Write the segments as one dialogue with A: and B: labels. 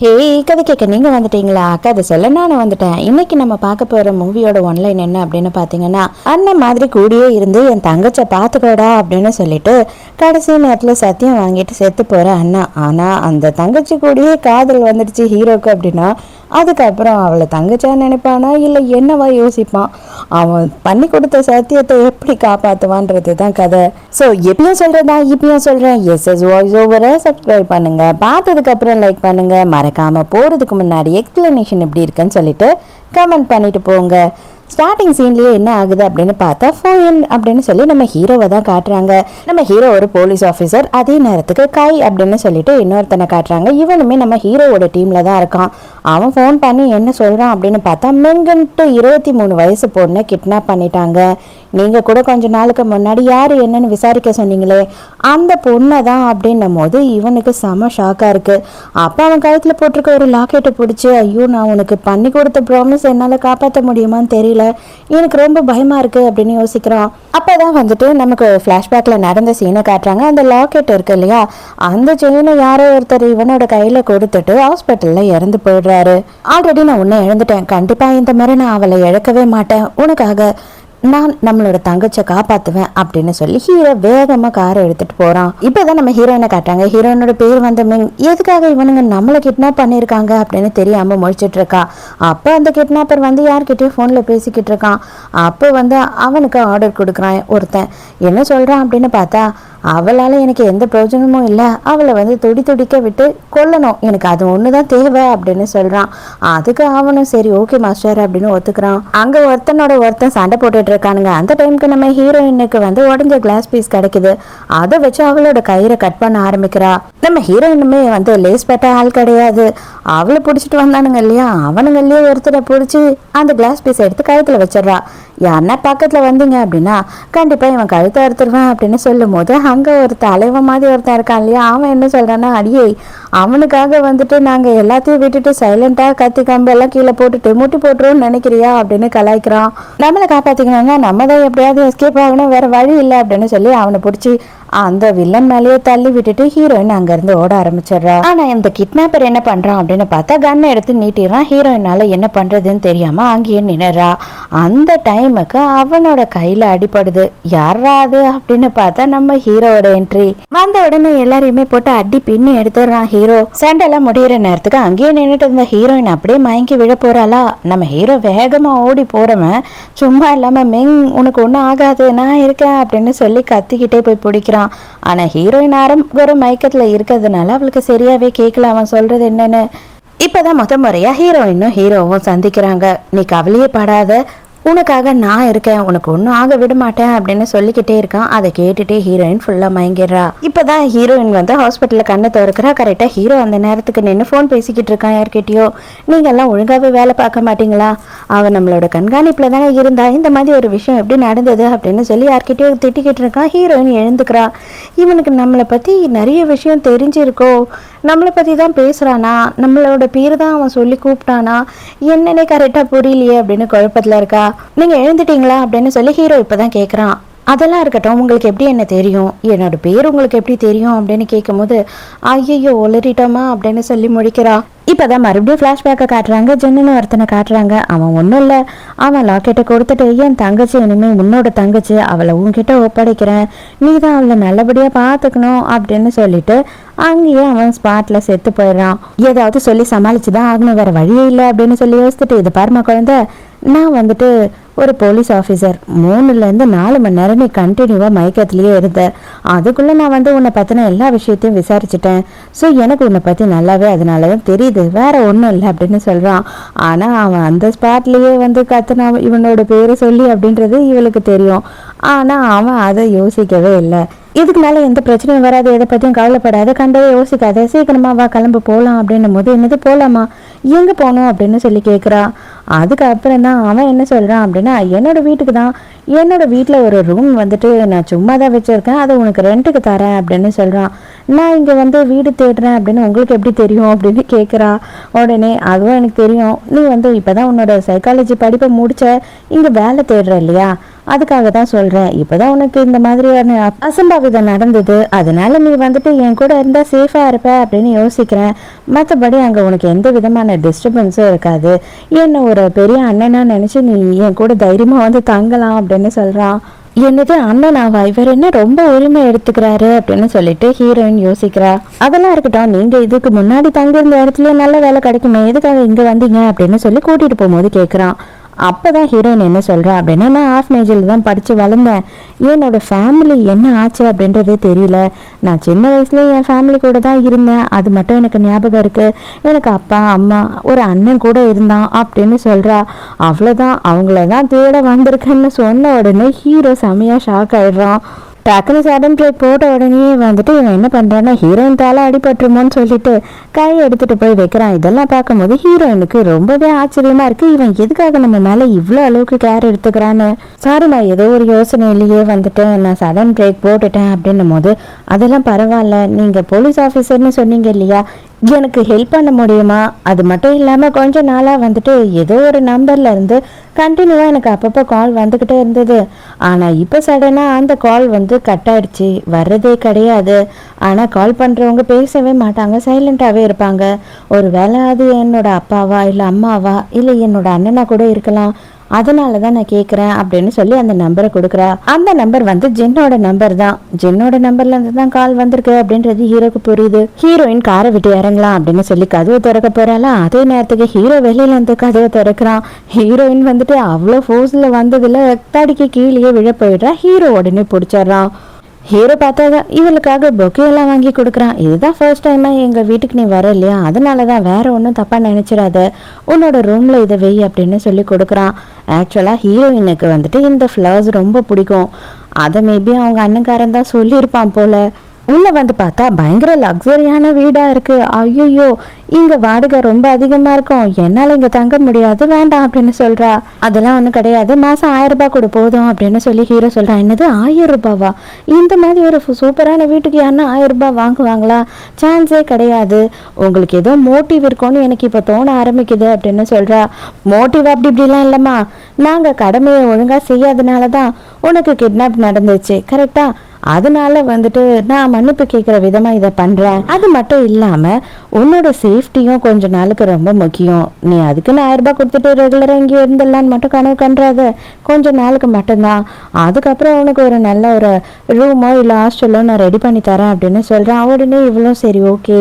A: ஹே, கதை கேட்க நீங்கள் வந்துட்டீங்களா? கதை சொல்ல நானும் வந்துட்டேன். இன்னைக்கு நம்ம பார்க்க போகிற மூவியோட ஒன்லைன் என்ன அப்படின்னு பார்த்தீங்கன்னா, அண்ணன் மாதிரி கூடியே இருந்து என் தங்கச்சை பார்த்துக்கோடா அப்படின்னு சொல்லிட்டு கடைசி நேரத்தில் சத்தியம் வாங்கிட்டு செத்து போகிற அண்ணா. ஆனால் அந்த தங்கச்சி கூடயே காதல் வந்துடுச்சு ஹீரோக்கு அப்படின்னா, அதுக்கப்புறம் அவளை தங்கச்சா நினைப்பானா இல்லை என்னவா யோசிப்பான்? அவன் பண்ணி கொடுத்த சத்தியத்தை எப்படி காப்பாற்றுவான்றது தான் கதை. ஸோ எப்பயும் சொல்கிறதா இப்பயும் சொல்கிறேன், எஸ்எஸ் வாய்ஸ் ஓவரை சப்ஸ்கிரைப் பண்ணுங்கள், பார்த்ததுக்கப்புறம் லைக் பண்ணுங்கள், மறக்காம போறதுக்கு முன்னாடி எக்ஸ்பிளனேஷன் எப்படி இருக்குன்னு சொல்லிட்டு கமெண்ட் பண்ணிட்டு போங்க. ஸ்டார்டிங் சீன்லயே என்ன ஆகுது அப்படின்னு பார்த்தா ஃபோன் அப்படின்னு சொல்லி நம்ம ஹீரோவை தான் காட்டுறாங்க. நம்ம ஹீரோ ஒரு போலீஸ் ஆஃபீஸர், அதே நேரத்துக்கு கை அப்படின்னு சொல்லிட்டு இன்னொருத்தனை காட்டுறாங்க. இவனுமே நம்ம ஹீரோவோட டீம்ல தான் இருக்கான். அவன் ஃபோன் பண்ணி என்ன சொல்றான் அப்படின்னு பார்த்தா, மெங்கன்ட்டு 23 வயசு பொண்ணை கிட்னாப் பண்ணிட்டாங்க. நீங்க கூட கொஞ்ச நாளுக்கு முன்னாடி யாரு என்னன்னு விசாரிக்க சொன்னீங்களே அந்த பொண்ணை தான் அப்படின்னும் போது இவனுக்கு செம ஷாக்கா இருக்கு. அப்ப அவன் கழுத்துல போட்டிருக்க ஒரு லாக்கெட்டை பிடிச்சி, ஐயோ நான் உனக்கு பண்ணி கொடுத்த ப்ராமிஸ் என்னால காப்பாற்ற முடியுமான்னு தெரியல, எனக்கு ரொம்ப பயமா இருக்கு அப்படின்னு யோசிக்கிறான். அப்பதான் வந்துட்டு நமக்கு பிளாஷ்பேக்ல நடந்த சீனை காட்டுறாங்க. அந்த லாக்கெட் இருக்கு இல்லையா, அந்த செயினை யாரோ ஒருத்தர் இவனோட கையில கொடுத்துட்டு ஹாஸ்பிட்டல்ல இறந்து போயிடுறாரு. ஆல்ரெடி நான் உன்னை இழந்துட்டேன், கண்டிப்பா இந்த மாதிரி நான் அவளை இழக்கவே மாட்டேன், உனக்காக நான் நம்மளோட தங்கச்சை காப்பாத்துவேன் அப்படின்னு சொல்லி ஹீரோ வேகமா காரை எடுத்துட்டு போறான். இப்பதான் நம்ம ஹீரோயினை காட்டுறாங்க. ஹீரோயினோட பேர் வந்து மிங். எதுக்காக இவனுங்க நம்மளை கிட்னாப் பண்ணிருக்காங்க அப்படின்னு தெரியாம முழிச்சிட்டு இருக்கா. அப்ப அந்த கிட்னாப்பர் வந்து யார்கிட்டயும் போன்ல பேசிக்கிட்டு இருக்கான். அப்போ வந்து அவனுக்கு ஆர்டர் கொடுக்குறான் ஒருத்தன். என்ன சொல்றான் அப்படின்னு பார்த்தா, அவளால எனக்கு எந்த பிரயோஜனமும் இல்லை, அவளை வந்து துடிக்க விட்டு கொல்லணும், எனக்கு அது ஒண்ணுதான் தேவை அப்படின்னு சொல்றான். அதுக்கு அவனும் சரி ஓகே மாஸ்டர் அப்படின்னு ஒத்துக்கிறான். அங்க ஒருத்தன் சண்டை போட்டுட்டு இருக்கானுங்க. அந்த டைமுக்கு நம்ம ஹீரோயினுக்கு வந்து உடஞ்ச கிளாஸ் பீஸ் கிடைக்குது. அதை வச்சு அவளோட கயிறை கட் பண்ண ஆரம்பிக்கிறா. நம்ம ஹீரோயினுமே வந்து லேஸ் பட்ட ஆள் கிடையாது. அவளை பிடிச்சிட்டு வந்தானுங்க இல்லையா, அவனுங்கள்லயே ஒருத்தரை பிடிச்சி அந்த கிளாஸ் பீஸ் எடுத்து கழுத்துல வச்சிடறா. யாருன்னா பக்கத்துல வந்தீங்க அப்படின்னா கண்டிப்பா இவன் கழுத்தை அறுத்துருவேன் அப்படின்னு சொல்லும் போது அங்க ஒரு தலைவ மாதிரி ஒருத்தன் இருக்கான் இல்லையா, அவன் என்ன சொல்றான்னா, அடியே அவனுக்காக வந்துட்டு நாங்க எல்லாத்தையும் விட்டுட்டு சைலண்டா கத்தி கம்பு எல்லாம் கீழே போட்டுட்டு முட்டி போட்டுருவோம்னு நினைக்கிறியா அப்படின்னு கலாய்க்கிறான். நம்மளை காப்பாத்திக்கணும்னா நம்ம தான் எப்படியாவது எஸ்கேப் ஆகணும், வேற வழி இல்லை அப்படின்னு சொல்லி அவனை பிடிச்சி அந்த வில்லன் மேலேயே தள்ளி விட்டுட்டு ஹீரோயின் அங்க இருந்து ஓட ஆரம்பிச்சிடுறா. ஆனா இந்த கிட்னாப்பர் என்ன பண்றான் அப்படின்னு பார்த்தா, கன்னை எடுத்து நீட்டிடுறான். ஹீரோயினால என்ன பண்றதுன்னு தெரியாம அங்கேயே நின்னுறா. அந்த டைமுக்கு அவனோட கையில அடிபடுது. யாரா அது அப்படின்னு பார்த்தா நம்ம ஹீரோவோட என்ட்ரி. வந்த உடனே எல்லாரையுமே போட்டு அடி பின்னி எடுத்துடுறான் ஹீரோ. சண்டெல்லாம் முடிகிற நேரத்துக்கு அங்கேயே நின்றுட்டு இருந்த ஹீரோயின் அப்படியே மயங்கி விழ போறாளா. நம்ம ஹீரோ வேகமா ஓடி போறவன் சும்மா இல்லாம, மெங் உனக்கு ஒன்றும் ஆகாது நான் இருக்கேன் அப்படின்னு சொல்லி கத்திக்கிட்டே போய் பிடிக்கிறான். ஆனா ஹீரோயின் ஒரு மயக்கத்துல இருக்கிறதுனால அவளுக்கு சரியாவே கேட்கல அவன் சொல்றது என்னன்னு. இப்பதான் முறையா ஹீரோயினும் ஹீரோவும் சந்திக்கிறாங்க. நீ கவலையே படாத, உனக்காக நான் இருக்கேன், உனக்கு ஒன்றும் ஆக விட மாட்டேன் அப்படின்னு சொல்லிக்கிட்டே இருக்கான். அதை கேட்டுட்டே ஹீரோயின் ஃபுல்லாக மயங்கிடுறா. இப்போதான் ஹீரோயின் வந்து ஹாஸ்பிட்டலில் கண்ணை திறக்கிறா. கரெக்டாக ஹீரோ அந்த நேரத்துக்கு நின்று ஃபோன் பேசிக்கிட்டு இருக்கான் யார்கிட்டயோ. நீங்கள்லாம் ஒழுங்காகவே வேலை பார்க்க மாட்டீங்களா, அவன் நம்மளோட கண்காணிப்பில் தானே இருந்தா, இந்த மாதிரி ஒரு விஷயம் எப்படி நடந்தது அப்படின்னு சொல்லி யார்கிட்டயோ திட்டிக்கிட்டு இருக்கான். ஹீரோயின் எழுந்துக்கிறா. இவனுக்கு நம்மளை பற்றி நிறைய விஷயம் தெரிஞ்சிருக்கோ, நம்மளை பற்றி தான் பேசுகிறானா, நம்மளோட பேர் தான் அவன் சொல்லி கூப்பிட்டானா, என்னன்னே கரெக்டாக புரியலையே அப்படின்னு குழப்பத்தில் இருக்கா. நீங்கள் எழுந்துட்டீங்களா அப்படின்னு சொல்லி ஹீரோ இப்போதான் கேட்குறான். அதெல்லாம் இருக்கட்டும், உங்களுக்கு எப்படி என்ன தெரியும், என்னோட பேர் உங்களுக்கு எப்படி தெரியும் அப்படின்னு கேட்கும் போது, ஐயோ ஒளரிட்டோமா அப்படின்னு சொல்லி முடிக்கிறா. இப்போதான் மறுபடியும் ஃப்ளாஷ்பேக்கை காட்டுறாங்க. ஜென்னு ஒருத்தனை காட்டுறாங்க. அவன் ஒன்றும் இல்லை, அவன் லாக்கெட்டை கொடுத்துட்டு, என் தங்கச்சி இனிமேல் உன்னோட தங்கச்சி, அவளை உன்கிட்ட ஒப்படைக்கிறேன், நீ தான் அவளை நல்லபடியாக பார்த்துக்கணும் அப்படின்னு சொல்லிட்டு அங்கேயே அவன் ஸ்பாட்ல செத்து போயிடுறான். ஏதாவது சொல்லி சமாளிச்சுதான் ஆகணும், வேற வழியே இல்லை அப்படின்னு சொல்லி யோசிச்சுட்டு, இது பாருமா குழந்தை, நான் வந்துட்டு ஒரு போலீஸ் ஆஃபீஸர், 3லேருந்து 4 மணி நேரம் நீ கண்டினியூவாக மயக்கத்திலேயே இருந்த, அதுக்குள்ளே நான் வந்து உன்னை பற்றின எல்லா விஷயத்தையும் விசாரிச்சுட்டேன். ஸோ எனக்கு உன்னை பற்றி நல்லாவே அதனால தான் தெரியுது, வேற ஒன்றும் இல்லை அப்படின்னு சொல்கிறான். ஆனால் அவன் அந்த ஸ்பாட்லேயே வந்து கத்துனா இவனோட பேரை சொல்லி அப்படின்றது இவளுக்கு தெரியும். ஆனால் அவன் அதை யோசிக்கவே இல்லை. இதுக்கு மேலே எந்த பிரச்சனையும் வராது, எதை பற்றியும் கவலைப்படாத, கண்டவே யோசிக்காத, சீக்கிரமா வா கிளம்பு போகலாம் அப்படின்னும் போது, என்னது போகலாமா, எங்கே போகணும் அப்படின்னு சொல்லி கேட்குறா. அதுக்கப்புறம் தான் அவன் என்ன சொல்கிறான் அப்படின்னா, என்னோட வீட்டுக்கு தான், என்னோட வீட்டில் ஒரு ரூம் வந்துட்டு நான் சும்மா தான் வச்சுருக்கேன், அதை உனக்கு ரெண்ட்டுக்கு தரேன் அப்படின்னு சொல்கிறான். நான் இங்கே வந்து வீடு தேடுறேன் அப்படின்னு உங்களுக்கு எப்படி தெரியும் அப்படின்னு கேட்குறா. உடனே அதுவும் எனக்கு தெரியும், நீ வந்து இப்போ தான் உன்னோட சைக்காலஜி படிப்பை முடிச்ச, இங்கே வேலை தேடுற இல்லையா, அதுக்காக தான் சொல்றேன். இப்பதான் உனக்கு இந்த மாதிரியான அசம்பாவிதம் நடந்தது, அதனால நீ வந்துட்டு என் கூட இருந்தா சேஃபா இருப்ப அப்படின்னு யோசிக்கிறேன். மற்றபடி அங்க உனக்கு எந்த விதமான டிஸ்டர்பன்ஸும் இருக்காது. என்ன ஒரு பெரிய அண்ணனா நினைச்சு நீ என் கூட தைரியமா வந்து தங்கலாம் அப்படின்னு சொல்றான். என்னது அண்ணனாவா, இவர் என்ன ரொம்ப உரிமை எடுத்துக்கிறாரு அப்படின்னு சொல்லிட்டு ஹீரோயின் யோசிக்கிறா. அதெல்லாம் இருக்கட்டும், நீங்க இதுக்கு முன்னாடி தங்கியிருந்த இடத்துல நல்ல வேலை கிடைக்குமே, எதுக்காக இங்க வந்தீங்க அப்படின்னு சொல்லி கூட்டிட்டு போகும்போது கேட்குறான். அப்பதான் ஹீரோயின் என்ன சொல்றா அப்படின்னா, நான் ஆர்ஃபனேஜில் தான் படிச்சு வளர்ந்தேன். என்னோட ஃபேமிலி என்ன ஆச்சு அப்படின்றதே தெரியல. நான் சின்ன வயசுல என் ஃபேமிலி கூட தான் இருந்தேன், அது மட்டும் எனக்கு ஞாபகம் இருக்கு. எனக்கு அப்பா அம்மா ஒரு அண்ணன் கூட இருந்தான் அப்படின்னு சொல்றா. அவ்வளோதான், அவங்களதான் தேட வந்திருக்கேன்னு சொன்ன உடனே ஹீரோ செமையா ஷாக் ஆயிடுறான். டக்குனு சடன் பிரேக் போட்ட உடனே வந்துட்டு இவன் என்ன பண்றான்னா, ஹீரோயின் தால அடிபட்டுருமோன்னு சொல்லிட்டு கையை எடுத்துட்டு போய் வைக்கிறான். இதெல்லாம் பார்க்கும்போது ஹீரோயினுக்கு ரொம்பவே ஆச்சரியமா இருக்கு. இவன் எதுக்காக நம்ம மேல இவ்வளோ அளவுக்கு கேர் எடுத்துக்கிறான்னு. சாரி, நான் ஏதோ ஒரு யோசனையிலேயே வந்துட்டு நான் சடன் பிரேக் போட்டுட்டேன் அப்படின்னும் போது, அதெல்லாம் பரவாயில்ல, நீங்க போலீஸ் ஆஃபீஸர்னு சொன்னீங்க இல்லையா, எனக்கு ஹெல்ப் பண்ண முடியுமா? அது மட்டும் இல்லாமல் கொஞ்ச நாளாக வந்துட்டு ஏதோ ஒரு நம்பர்ல இருந்து கண்டினியூவாக எனக்கு அப்பப்போ கால் வந்துக்கிட்டே இருந்தது. ஆனால் இப்போ சடனாக அந்த கால் வந்து கட் ஆயிடுச்சு, வர்றதே கிடையாது. ஆனால் கால் பண்ணுறவங்க பேசவே மாட்டாங்க, சைலண்ட்டாகவே இருப்பாங்க. ஒரு வேளை அது என்னோட அப்பாவா இல்லை அம்மாவா இல்லை என்னோட அண்ணனா கூட இருக்கலாம். அதனால தான் நான் கேட்குறேன் அப்படின்னு சொல்லி அந்த நம்பரை கொடுக்குறா. அந்த நம்பர் வந்து ஜென்னோட நம்பர் தான். ஜென்னோட நம்பர்ல இருந்து தான் கால் வந்திருக்கு அப்படின்றது ஹீரோக்கு புரியுது. ஹீரோயின் காரை விட்டு இறங்கலாம் அப்படின்னு சொல்லி கதவை திறக்க போறாளா, அதே நேரத்துக்கு ஹீரோ வெளியில இருந்து கதவை திறக்கிறான். ஹீரோயின் வந்துட்டு அவ்வளோ ஃபோர்ஸ்ல வந்ததுல தடிக்கு கீழே விழ போயிடுறா. ஹீரோ உடனே பிடிச்சிடுறான். ஹீரோ பார்த்தா இவளுக்காக பொக்கேலாம் வாங்கி கொடுக்குறான். இதுதான் ஃபர்ஸ்ட் டைமாக எங்கள் வீட்டுக்கு நீ வர இல்லையா, அதனால தான், வேற ஒன்றும் தப்பாக நினச்சிடாத, உன்னோட ரூமில் இதை வெய் அப்படின்னு சொல்லி கொடுக்குறான். ஆக்சுவலாக ஹீரோயினுக்கு வந்துட்டு இந்த ஃப்ளவர்ஸ் ரொம்ப பிடிக்கும். அதை மேபி அவங்க அண்ணன்காரன் தான் சொல்லியிருப்பான் போல. உள்ள வந்து பார்த்தா பயங்கர லக்ஸரியான வீடா இருக்கு. ஐயோ, இங்க வாடகை ரொம்ப அதிகமா இருக்கும், என்னால இங்க தங்க முடியாது, வேண்டாம் அப்படின்னு சொல்றா. அதெல்லாம் ஒண்ணும் கிடையாது, மாசம் 1000 ரூபாய் கூட போதும் அப்படின்னு சொல்லி ஹீரோ சொல்றான். என்னது 1000 ரூபாவா? இந்த மாதிரி ஒரு சூப்பரான வீட்டுக்கு யாருன்னா 1000 ரூபாய் வாங்குவாங்களா? சான்ஸே கிடையாது. உங்களுக்கு ஏதோ மோட்டிவ் இருக்கும்னு எனக்கு இப்ப தோண ஆரம்பிக்குது அப்படின்னு சொல்றா. மோட்டிவ் அப்படி இப்படிலாம் இல்லம்மா, நாங்க கடமையை ஒழுங்கா செய்யாதனாலதான் உனக்கு கிட்னாப் நடந்துச்சு, கரெக்டா? அதனால வந்துட்டு நான் மன்னிப்பு கேட்குற விதமா இதை பண்றேன். அது மட்டும் இல்லாம உன்னோட சேஃப்டியும் கொஞ்ச நாளுக்கு ரொம்ப முக்கியம். நீ அதுக்கு 1000 ரூபாய் கொடுத்துட்டு ரெகுலரா இங்கே இருந்துடலான்னு மட்டும் கனவு கண்டாத, கொஞ்ச நாளுக்கு மட்டும்தான். அதுக்கப்புறம் உனக்கு ஒரு நல்ல ஒரு ரூமோ இல்லை ஹாஸ்டலோ நான் ரெடி பண்ணி தரேன் அப்படின்னு சொல்றேன். உடனே இவ்வளோ சரி ஓகே,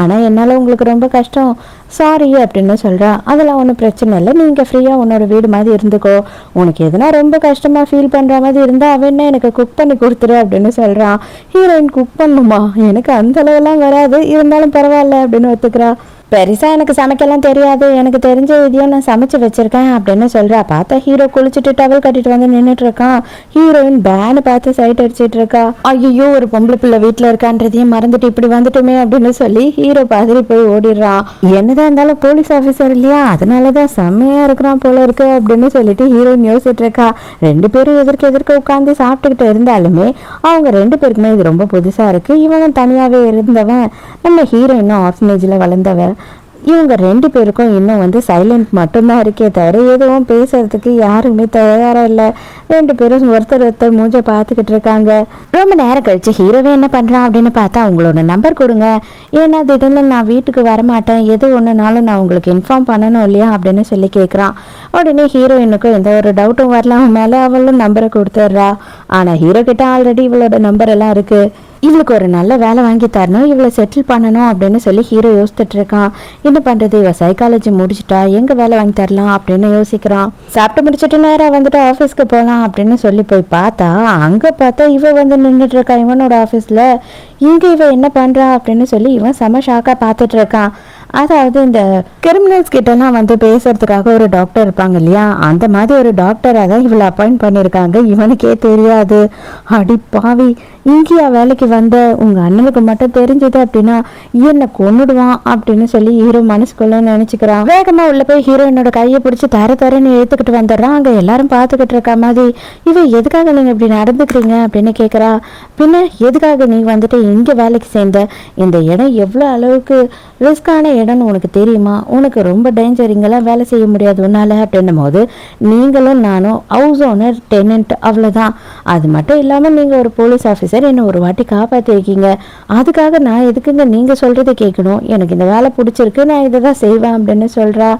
A: ஆனா என்னால உங்களுக்கு ரொம்ப கஷ்டம், சாரி அப்படின்னு சொல்றா. அதெல்லாம் ஒன்றும் பிரச்சனை இல்லை, நீங்க ஃப்ரீயா உன்னோட வீடு மாதிரி இருந்துக்கோ. உனக்கு எதுனா ரொம்ப கஷ்டமா ஃபீல் பண்ற மாதிரி இருந்தா அவன் எனக்கு குக் பண்ணி கொடுத்துரு அப்படின்னு சொல்றான். ஹீரோயின் குக் பண்ணுமா? எனக்கு அந்த அளவுலாம் வராது, இருந்தாலும் பரவாயில்ல அப்படின்னு ஒத்துக்கிறா. பெருசா எனக்கு சமைக்கலாம் தெரியாது, எனக்கு தெரிஞ்ச இதையும் நான் சமைச்சு வச்சிருக்கேன் அப்படின்னு சொல்றா. பார்த்தா ஹீரோ குளிச்சுட்டு டவல் கட்டிட்டு வந்து நின்றுட்டு இருக்கான். ஹீரோயின் பேனு பார்த்து சைட் அடிச்சிட்டு இருக்கா. ஐயோ, ஒரு பொம்பளை பிள்ளை வீட்டுல இருக்கான்றதையும் மறந்துட்டு இப்படி வந்துட்டுமே அப்படின்னு சொல்லி ஹீரோ பாதிரி போய் ஓடிடுறான். என்னதான் இருந்தாலும் போலீஸ் ஆஃபீஸர் இல்லையா, அதனாலதான் செம்மையா இருக்கிறான் போல இருக்கு அப்படின்னு சொல்லிட்டு ஹீரோயின் யோசிச்சுட்டு இருக்கா. 2 பேரும் எதிர்க்க உட்காந்து சாப்பிட்டுக்கிட்டு இருந்தாலுமே அவங்க 2 பேருக்குமே இது ரொம்ப புதுசா இருக்கு. இவனும் தனியாவே இருந்தவன், நம்ம ஹீரோயினும் ஆர்ஃபனேஜ்ல வளர்ந்தவன். இவங்க 2 பேருக்கும் இன்னும் வந்து சைலண்ட் மட்டும்தான் இருக்கே தவிர எதுவும் பேசுறதுக்கு யாருமே தயாரா இல்லை. 2 பேரும் ஒருத்தர் மூஞ்ச பார்த்துக்கிட்டு இருக்காங்க. ரொம்ப நேரம் கழிச்சு ஹீரோவே என்ன பண்றான் அப்படின்னு பார்த்தா, உங்களோட நம்பர் கொடுங்க, ஏன்னா திடீர்னு நான் வீட்டுக்கு வரமாட்டேன், எது ஒன்றுனாலும் நான் உங்களுக்கு இன்ஃபார்ம் பண்ணணும் இல்லையா அப்படின்னு சொல்லி கேட்குறான். உடனே ஹீரோயினுக்கும் எந்த ஒரு டவுட்டும் வரல, அவன் மேலே அவளும் நம்பரை கொடுத்துட்றா. ஆனால் ஹீரோ கிட்ட ஆல்ரெடி இவளோட நம்பர் எல்லாம் இருக்கு. இவளுக்கு ஒரு நல்ல வேலை வாங்கி தரணும், இவளை செட்டில் பண்ணணும் அப்படின்னு சொல்லி ஹீரோ யோசிச்சுட்டு இருக்கான். என்ன பண்றது, இவ சைக்காலஜி முடிச்சுட்டா எங்க வேலை வாங்கி தரலாம் அப்படின்னு யோசிக்கிறான். சாப்பிட்டு முடிச்சுட்டு நேரம் வந்துட்டு ஆஃபீஸ்க்கு போகலாம் அப்படின்னு சொல்லி போய் பார்த்தா, அங்க பார்த்தா இவ வந்து நின்றுட்டு இருக்கா இவனோட ஆஃபீஸ்ல. இங்க இவ என்ன பண்றா அப்படின்னு சொல்லி இவன் செம ஷாக்கா பார்த்துட்டு இருக்கான். அதாவது இந்த கிரிமினல்ஸ் கிட்டலாம் வந்து பேசுறதுக்காக ஒரு டாக்டர் இருப்பாங்க இல்லையா, அந்த மாதிரி ஒரு டாக்டராக தான் இவளை அப்பாயிண்ட் பண்ணியிருக்காங்க. இவனுக்கே தெரியாது. அடி பாவி, இங்கேயா வேலைக்கு வந்த, உங்க அண்ணனுக்கு மட்டும் தெரிஞ்சது அப்படின்னா என்ன கொன்னுடுவான் அப்படின்னு சொல்லி ஹீரோ மனசுக்குள்ள நினைச்சுக்கிறான். வேகமா உள்ள போய் ஹீரோயினோட கையை பிடிச்சி தரன்னு எடுத்துக்கிட்டு வந்துடுறான். அங்க எல்லாரும் பார்த்துக்கிட்டு இருக்க மாதிரி, இவ எதுக்காக நீங்க இப்படி நடந்துக்கிறீங்க அப்படின்னு கேட்குறா. பின்ன எதுக்காக நீ வந்துட்டு இங்க வேலைக்கு சேர்ந்த, இந்த இடம் எவ்வளோ அளவுக்கு ரிஸ்கான இடம்னு உனக்கு தெரியுமா, உனக்கு ரொம்ப டேஞ்சர், இங்கெல்லாம் வேலை செய்ய முடியாது உன்னால அப்படின்னும் போது, நீங்களும் நானும் ஹவுஸ் ஓனர் டெனன்ட் அவ்வளோதான், அது மட்டும் இல்லாமல் நீங்கள் ஒரு போலீஸ் ஆஃபீஸர், என்னை ஒரு வாட்டி காப்பாற்றிருக்கீங்க, அதுக்காக நான் எதுக்குங்க நீங்கள் சொல்கிறத கேட்கணும், எனக்கு இந்த வேலை பிடிச்சிருக்கு, நான் இதை தான் செய்வேன் அப்படின்னு சொல்கிறா.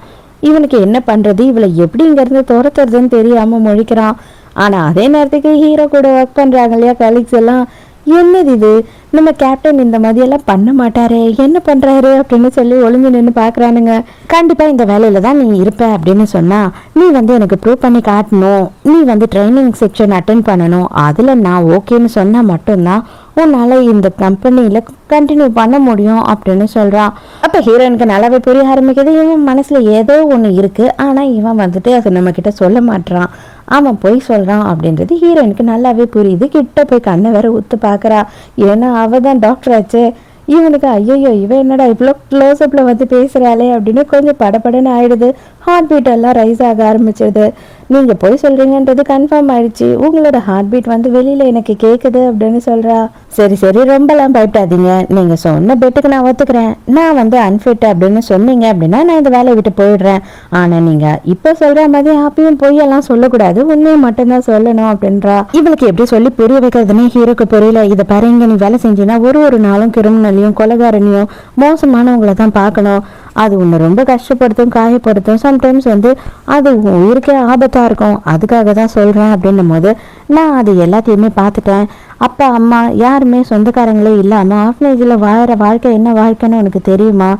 A: இவனுக்கு என்ன பண்ணுறது, இவளை எப்படி இங்கேருந்து துரத்துறதுன்னு தெரியாமல் முழிக்கிறான். ஆனால் அதே நேரத்துக்கு ஹீரோ கூட ஒர்க் பண்ணுறாங்க இல்லையா கலீக்ஸ் எல்லாம், என்னது இது, நம்ம கேப்டன் இந்த மாதிரியெல்லாம் பண்ண மாட்டாரே, என்ன பண்ணுறாரு அப்படின்னு சொல்லி ஒளிஞ்சு நின்று பார்க்குறானுங்க. கண்டிப்பாக இந்த வேலையில் தான் நீ இருப்ப அப்படின்னு சொன்னால், நீ வந்து எனக்கு ப்ரூவ் பண்ணி காட்டணும், நீ வந்து ட்ரைனிங் செக்ஷன் அட்டென்ட் பண்ணணும், அதில் நான் ஓகேன்னு சொன்னால் மட்டும்தான் உன்னால் இந்த கம்பெனியில் கண்டினியூ பண்ண முடியும் அப்படின்னு சொல்கிறான். அப்போ ஹீரோயினுக்கு நல்லாவே புரிய ஆரம்பிக்குது, இவன் மனசில் ஏதோ ஒன்று இருக்குது, ஆனால் இவன் வந்துட்டு அதை நம்மக்கிட்ட சொல்ல மாட்டான், அவன் போய் சொல்கிறான் அப்படின்றது ஹீரோயினுக்கு நல்லாவே புரியுது. கிட்ட போய் கண்ணை வேற ஊத்து பார்க்குறா, ஏன்னா அவள் தான் டாக்டர் ஆச்சு. இவனுக்கு ஐயோ இவன் என்னடா இவ்வளோ க்ளோஸ்அப்பில் வந்து பேசுகிறாளே அப்படின்னு கொஞ்சம் படப்படன்னு ஆயிடுது. ஹார்ட் பீட் எல்லாம் ரைஸ் ஆக ஆரம்பிச்சிடுது. நீங்கள் போய் சொல்கிறீங்கன்றது கன்ஃபார்ம் ஆயிடுச்சு, உங்களோட ஹார்ட் பீட் வந்து வெளியில் எனக்கு கேட்குது அப்படின்னு சொல்கிறா. சரி ரொம்பலாம் பயப்படாதீங்க, நீங்கள் சொன்ன பெட்டுக்கு நான் ஒத்துக்கிறேன், நான் வந்து அன்ஃபிட் அப்படின்னு சொன்னீங்க அப்படின்னா நான் இந்த வேலையை விட்டு போயிடுறேன், ஆனால் நீங்கள் இப்போ சொல்கிற மாதிரி அப்பயும் பொய்யெல்லாம் சொல்லக்கூடாது, உண்மையை மட்டும்தான் சொல்லணும் அப்படின்றா. இவளுக்கு எப்படி சொல்லி புரிய வைக்கிறதுனே ஹீரோக்கு புரியல. இதை பாருங்க, நீ வேலை செஞ்சீங்கன்னா ஒரு நாளும் கிரிமினலையும் கொலைகாரனையும் மோசமானவங்களை தான் பார்க்கணும், அது உன்னை ரொம்ப கஷ்டப்படுத்தும், காயப்படுத்தும், சம்டைம்ஸ் வந்து அது உயிருக்கே ஆபத்தாக இருக்கும், அதுக்காக தான் சொல்கிறேன் அப்படின்னும் போது, நான் அது எல்லாத்தையுமே பார்த்துட்டேன், அப்பா அம்மா யாருமே சொந்தக்காரங்களே இல்லாமல் ஆஃப்னேஜில் வாழற வாழ்க்கை என்ன வாழ்க்கைன்னு எனக்கு தெரியுமா,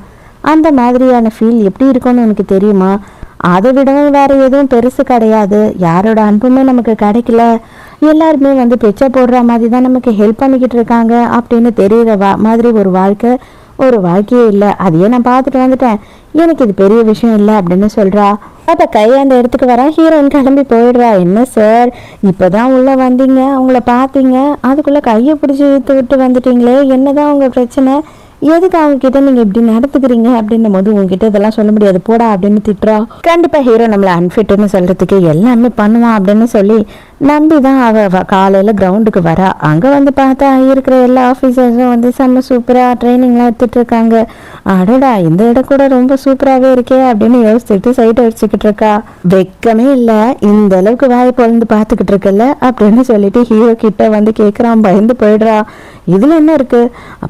A: அந்த மாதிரியான ஃபீல் எப்படி இருக்கும்னு எனக்கு தெரியுமா, அதை விடவும் வேறு எதுவும் பெருசு கிடையாது, யாரோட அன்புமே நமக்கு கிடைக்கல, எல்லாருமே வந்து பிச்சை போடுற மாதிரி தான் நமக்கு ஹெல்ப் பண்ணிக்கிட்டு இருக்காங்க அப்படின்னு தெரியுற மாதிரி ஒரு வாழ்க்கையே இல்லை, அதையே நான் பார்த்துட்டு வந்துட்டேன், எனக்கு இது பெரிய விஷயம் இல்லை அப்படின்னு சொல்கிறா. அப்போ கை அந்த இடத்துக்கு வரா, ஹீரோயின் கிளம்பி போயிடுறா. என்ன சார் இப்போதான் உள்ளே வந்தீங்க, அவங்கள பார்த்தீங்க, அதுக்குள்ளே கையை பிடிச்சி இழுத்து விட்டு வந்துட்டீங்களே, என்னதான் உங்கள் பிரச்சனை, எதுக்கு அவங்க கிட்ட நீங்க இப்படி நடத்துக்கிறீங்க அப்படின்னும் போது, உங்ககிட்ட இதெல்லாம் சொல்ல முடியாது போடா அப்படின்னு திட்டுறா. கண்டிப்பா ஹீரோ நம்மள அன்ஃபிட்னு சொல்றதுக்கு எல்லாமே பண்ணுவான் அப்படின்னு சொல்லி நம்பிதான் அவ காலையில கிரவுண்டுக்கு வரா. அங்க வந்து பார்த்தா இருக்கிற எல்லா ஆஃபீஸர்ஸும் வந்து செம்ம சூப்பரா ட்ரைனிங்லாம் எடுத்துட்டு இருக்காங்க. அடடா இந்த இடம் கூட ரொம்ப சூப்பராகவே இருக்கே அப்படின்னு யோசிச்சுட்டு சைட் அடிச்சுக்கிட்டு இருக்கா. வெக்கமே இல்லை, இந்த அளவுக்கு வாய் பொழுந்து பார்த்துக்கிட்டு இருக்கல அப்படின்னு சொல்லிட்டு ஹீரோ கிட்ட வந்து கேட்குறான். பயந்து போயிடுறா. இதுல என்ன இருக்கு,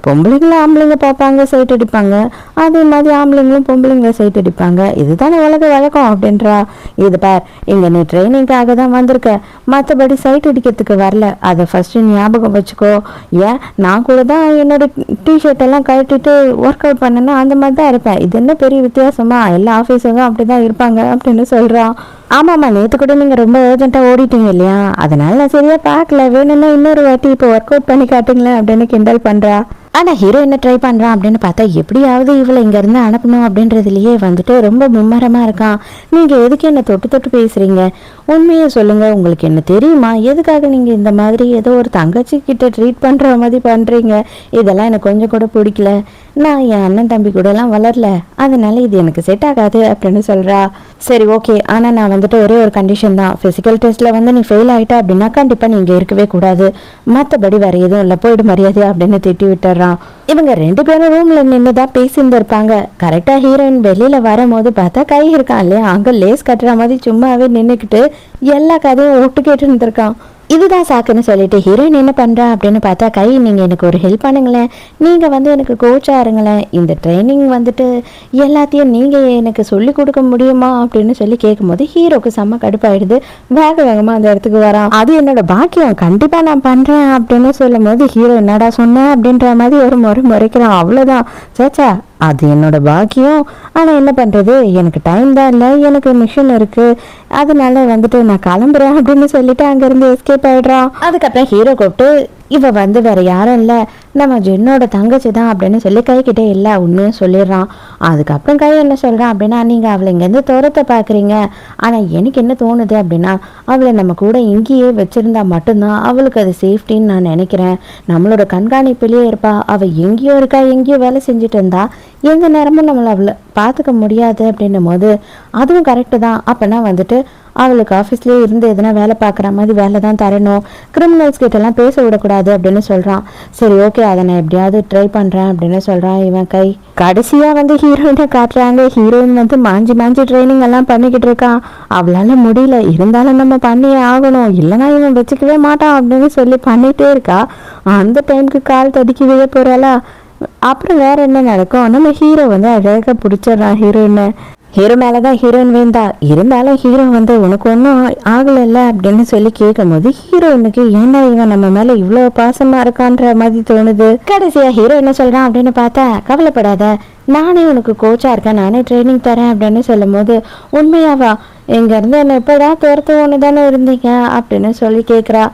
A: பொம்பளைங்களும் ஆம்பளைங்க பார்ப்பாங்க சைட் அடிப்பாங்க, அதே மாதிரி ஆம்பளைங்களும் பொம்பளைங்களை சைட் அடிப்பாங்க, இதுதானே உலக வழக்கம் அப்படின்றா. இது பார், இங்க நீ ட்ரைனிங்காக தான் வந்திருக்க, மற்றபடி சைட் அடிக்கிறதுக்கு வரல, அதை ஃபர்ஸ்ட் ஞாபகம் வச்சுக்கோ. ஏன் நான் கூட தான் என்னோட டிஷர்ட் எல்லாம் கழட்டிட்டு ஒர்க் அவுட் பண்ணேன்னா அந்த மாதிரி தான் இருப்பேன், இது என்ன பெரிய வித்தியாசமா, எல்லா ஆஃபீஸரும் அப்படிதான் இருப்பாங்க அப்படின்னு சொல்றான். ஆமாம்மா, நேற்று கூட நீங்கள் ரொம்ப அர்ஜென்ட்டாக ஓடிட்டீங்க இல்லையா, அதனால நான் சரியாக பார்க்கல, வேணும்னா இன்னொரு வாட்டி இப்போ ஒர்க் அவுட் பண்ணி காட்டுங்களேன் அப்படின்னு கிண்டல் பண்ணுறா. ஆனால் ஹீரோ என்ன ட்ரை பண்ணுறான் அப்படின்னு பார்த்தா, எப்படியாவது இவளை இங்கேருந்து அனுப்பணும் அப்படின்றதுலையே வந்துட்டு ரொம்ப மும்மரமாக இருக்கான். நீங்கள் எதுக்கு என்னை தொட்டு பேசுகிறீங்க, உண்மையை சொல்லுங்கள், உங்களுக்கு என்ன தெரியுமா, எதுக்காக நீங்கள் இந்த மாதிரி ஏதோ ஒரு தங்கச்சி கிட்ட ட்ரீட் பண்ணுற மாதிரி பண்ணுறீங்க, இதெல்லாம் எனக்கு கொஞ்சம் கூட பிடிக்கல, நான் என் அண்ணன் தம்பி கூடலாம் வளரல, அதனால இது எனக்கு செட் ஆகாது அப்படின்னு சொல்கிறா. சரி ஓகே, ஆனால் நான் வந்துட்டு ஒரே ஒரு கண்டிஷன் தான், ஃபிசிக்கல் டெஸ்ட்டில் வந்து நீ ஃபெயில் ஆகிட்டா அப்படின்னா கண்டிப்பாக நீ இங்கே இருக்கவே கூடாது, மற்றபடி வேறு எதுவும் இல்லை, போயிடு மரியாதை அப்படின்னு திட்டி விட்டுறான். இவங்க ரெண்டு பேரும் ரூம்ல நின்றுதான் பேசியிருந்திருப்பாங்க. கரெக்டா ஹீரோயின் வெளியில வரும்போது பார்த்தா கை இருக்கான் இல்லையா, அங்க லேஸ் கட்டுற மாதிரி சும்மாவே நின்றுக்கிட்டு எல்லா கதையும் ஒட்டு கேட்டு இருந்திருக்கான். இதுதான் சாக்குன்னு சொல்லிட்டு ஹீரோயின் என்ன பண்றா அப்படின்னு பார்த்தா, கை நீங்க எனக்கு ஒரு ஹெல்ப் பண்ணுங்களேன், நீங்க வந்து எனக்கு கோச்சா இருங்களேன், இந்த ட்ரைனிங் வந்துட்டு எல்லாத்தையும் நீங்க எனக்கு சொல்லி கொடுக்க முடியுமா அப்படின்னு சொல்லி கேட்கும்போது ஹீரோக்கு செம்ம கடுப்பாயிடுது. வேகமா அந்த இடத்துக்கு வரான். அது என்னோட பாக்கியம், கண்டிப்பா நான் பண்றேன் அப்படின்னு சொல்லும் போது ஹீரோ என்னடா சொன்ன அப்படின்ற மாதிரி ஒரு முறைக்கிறான். அவ்வளவுதான், சேச்சா அது என்னோட பாக்கியம், ஆனால் என்ன பண்ணுறது, எனக்கு டைம் தான் இல்லை, எனக்கு மிஷின் இருக்குது, அதனால வந்துட்டு நான் கிளம்புறேன் அப்படின்னு சொல்லிட்டு அங்கேருந்து எஸ்கேப் ஆகிடுறான். அதுக்கப்புறம் ஹீரோ கூப்பிட்டு இவ வந்து வேற யாரும் இல்லை, நம்ம ஜென்னோட தங்கச்சி தான் அப்படின்னு சொல்லி கைக்கிட்டே இல்லை உண்மையும் சொல்லிடுறான். அதுக்கப்புறம் கை என்ன சொல்கிறான் அப்படின்னா, நீங்கள் அவளை இங்கேருந்து துரத்த பார்க்குறீங்க, ஆனால் எனக்கு என்ன தோணுது அப்படின்னா, அவளை நம்ம கூட இங்கேயே வச்சுருந்தா மட்டும்தான் அவளுக்கு அது சேஃப்டின்னு நான் நினைக்கிறேன். நம்மளோட கண்காணிப்பிலேயே இருப்பா, அவள் எங்கேயோ இருக்கா, எங்கேயோ வேலை செஞ்சுட்டு இருந்தா, எந்த நேரமும் நம்மளை அவளை பார்த்துக்க முடியாது அப்படின்னும் போது அதுவும் கரெக்டு தான். அப்போனா வந்துட்டு அவளுக்கு ஆஃபீஸ்லேயே இருந்து எதனா வேலை பார்க்குற மாதிரி வேலை தான் தரணும், கிரிமினல்ஸ் கிட்டலாம் பேச விடக்கூடாது அப்படின்னு சொல்கிறான். சரி ஓகே, அதை நான் எப்படியாவது ட்ரை பண்ணுறேன் அப்படின்னு சொல்கிறான் இவன் கை. கடைசியாக வந்து ஹீரோயினை காட்டுறாங்க. ஹீரோயின் வந்து மாஞ்சி ட்ரைனிங் எல்லாம் பண்ணிக்கிட்டு இருக்கான். அவளால் முடியல, இருந்தாலும் நம்ம பண்ணியே ஆகணும், இல்லைனா இவன் வச்சுக்கவே மாட்டான் அப்படின்னு சொல்லி பண்ணிகிட்டே இருக்கா. அந்த டைமுக்கு கால் தடுக்கி விழ போகிறாளா. அப்புறம் வேற என்ன நடக்கும், நம்ம ஹீரோ வந்து அழகாக பிடிச்சிடறான் ஹீரோயினை. ஹீரோ மேலதான் ஹீரோயின் வேந்தா, இருந்தாலும் ஹீரோ வந்து உனக்கு ஒன்றும் ஆகலைல்ல அப்படின்னு சொல்லி கேட்கும் போது ஹீரோயினுக்கு ஏன்னா இவன் நம்ம மேல இவ்வளவு பாசமா இருக்கான்ற மாதிரி தோணுது. கடைசியா ஹீரோ என்ன சொல்றான் அப்படின்னு பார்த்தா, கவலைப்படாத, நானே உனக்கு கோச்சா இருக்கேன், நானே ட்ரைனிங் தரேன் அப்படின்னு சொல்லும் போது, உண்மையாவா, இங்க இருந்து என்ன எப்படா துரத்து ஒன்று தானே இருந்தீங்க அப்படின்னு சொல்லி கேட்குறா.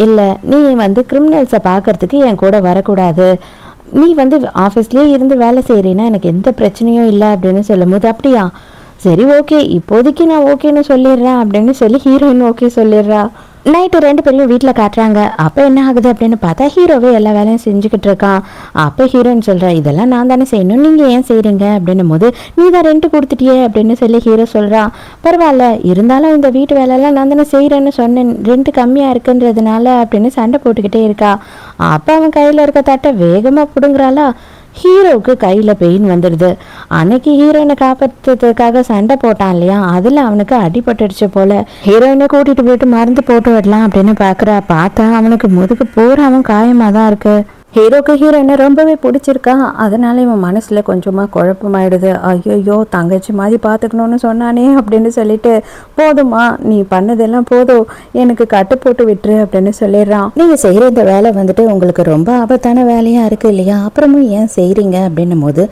A: இல்லை, நீ வந்து கிரிமினல்ஸை பார்க்கறதுக்கு என் கூட வரக்கூடாது, நீ வந்து ஆஃபீஸ்லேயே இருந்து வேலை செய்கிறீன்னா எனக்கு எந்த பிரச்சனையும் இல்லை அப்படின்னு சொல்லும் போது, அப்படியா, சரி ஓகே, இப்போதைக்கு நான் ஓகேன்னு சொல்லிடுறேன் அப்படின்னு சொல்லி ஹீரோயின் ஓகே சொல்லிடுறா. நைட்டு 2 பேரையும் வீட்டில் காட்டுறாங்க. அப்போ என்ன ஆகுது அப்படின்னு பார்த்தா, ஹீரோவே எல்லா வேலையும் செஞ்சுக்கிட்டு இருக்கான். அப்போ ஹீரோயின் சொல்கிறா, இதெல்லாம் நான் தானே செய்யணும், நீங்கள் ஏன் செய்கிறீங்க அப்படின்னும் போது, நீ தான் ரெண்ட் கொடுத்துட்டியே அப்படின்னு சொல்லி ஹீரோ சொல்கிறான். பரவாயில்ல, இருந்தாலும் இந்த வீட்டு வேலையெல்லாம் நான் தானே செய்கிறேன்னு சொன்னேன், ரெண்ட் கம்மியாக இருக்குன்றதுனால அப்படின்னு சண்டை போட்டுக்கிட்டே இருக்கா. அப்போ அவன் கையில் இருக்க தட்டை வேகமாக பிடுங்குறாளா. ஹீரோவுக்கு கையில் பெயின் வந்துடுது. அன்னைக்கு ஹீரோயினை காப்பாற்றுறதுக்காக சண்டை போட்டான் இல்லையா, அதில் அவனுக்கு அடிபட்டுடுச்சு போல. ஹீரோயினை கூட்டிகிட்டு போயிட்டு மருந்து போட்டு விடலாம் அப்படின்னு பார்க்குறா. பார்த்தா அவனுக்கு முதுகு பூரா அவன் காயமாக தான் இருக்கு. ஹீரோக்கு ஹீரோயினை ரொம்பவே பிடிச்சிருக்கா. அதனால இவன் மனசில் கொஞ்சமாக குழப்பமாயிடுது. ஐயோ, தங்கச்சி மாதிரி பார்த்துக்கணுன்னு சொன்னானே அப்படின்னு சொல்லிட்டு, போதுமா நீ பண்ணதெல்லாம் போதும், எனக்கு கட்டு போட்டு விட்டுரு அப்படின்னு சொல்லிடுறான். நீங்கள் செய்கிற இந்த வேலை வந்துட்டு உங்களுக்கு ரொம்ப ஆபத்தான வேலையாக இருக்குது இல்லையா, அப்புறமும் ஏன் செய்கிறீங்க அப்படின்னும் போது,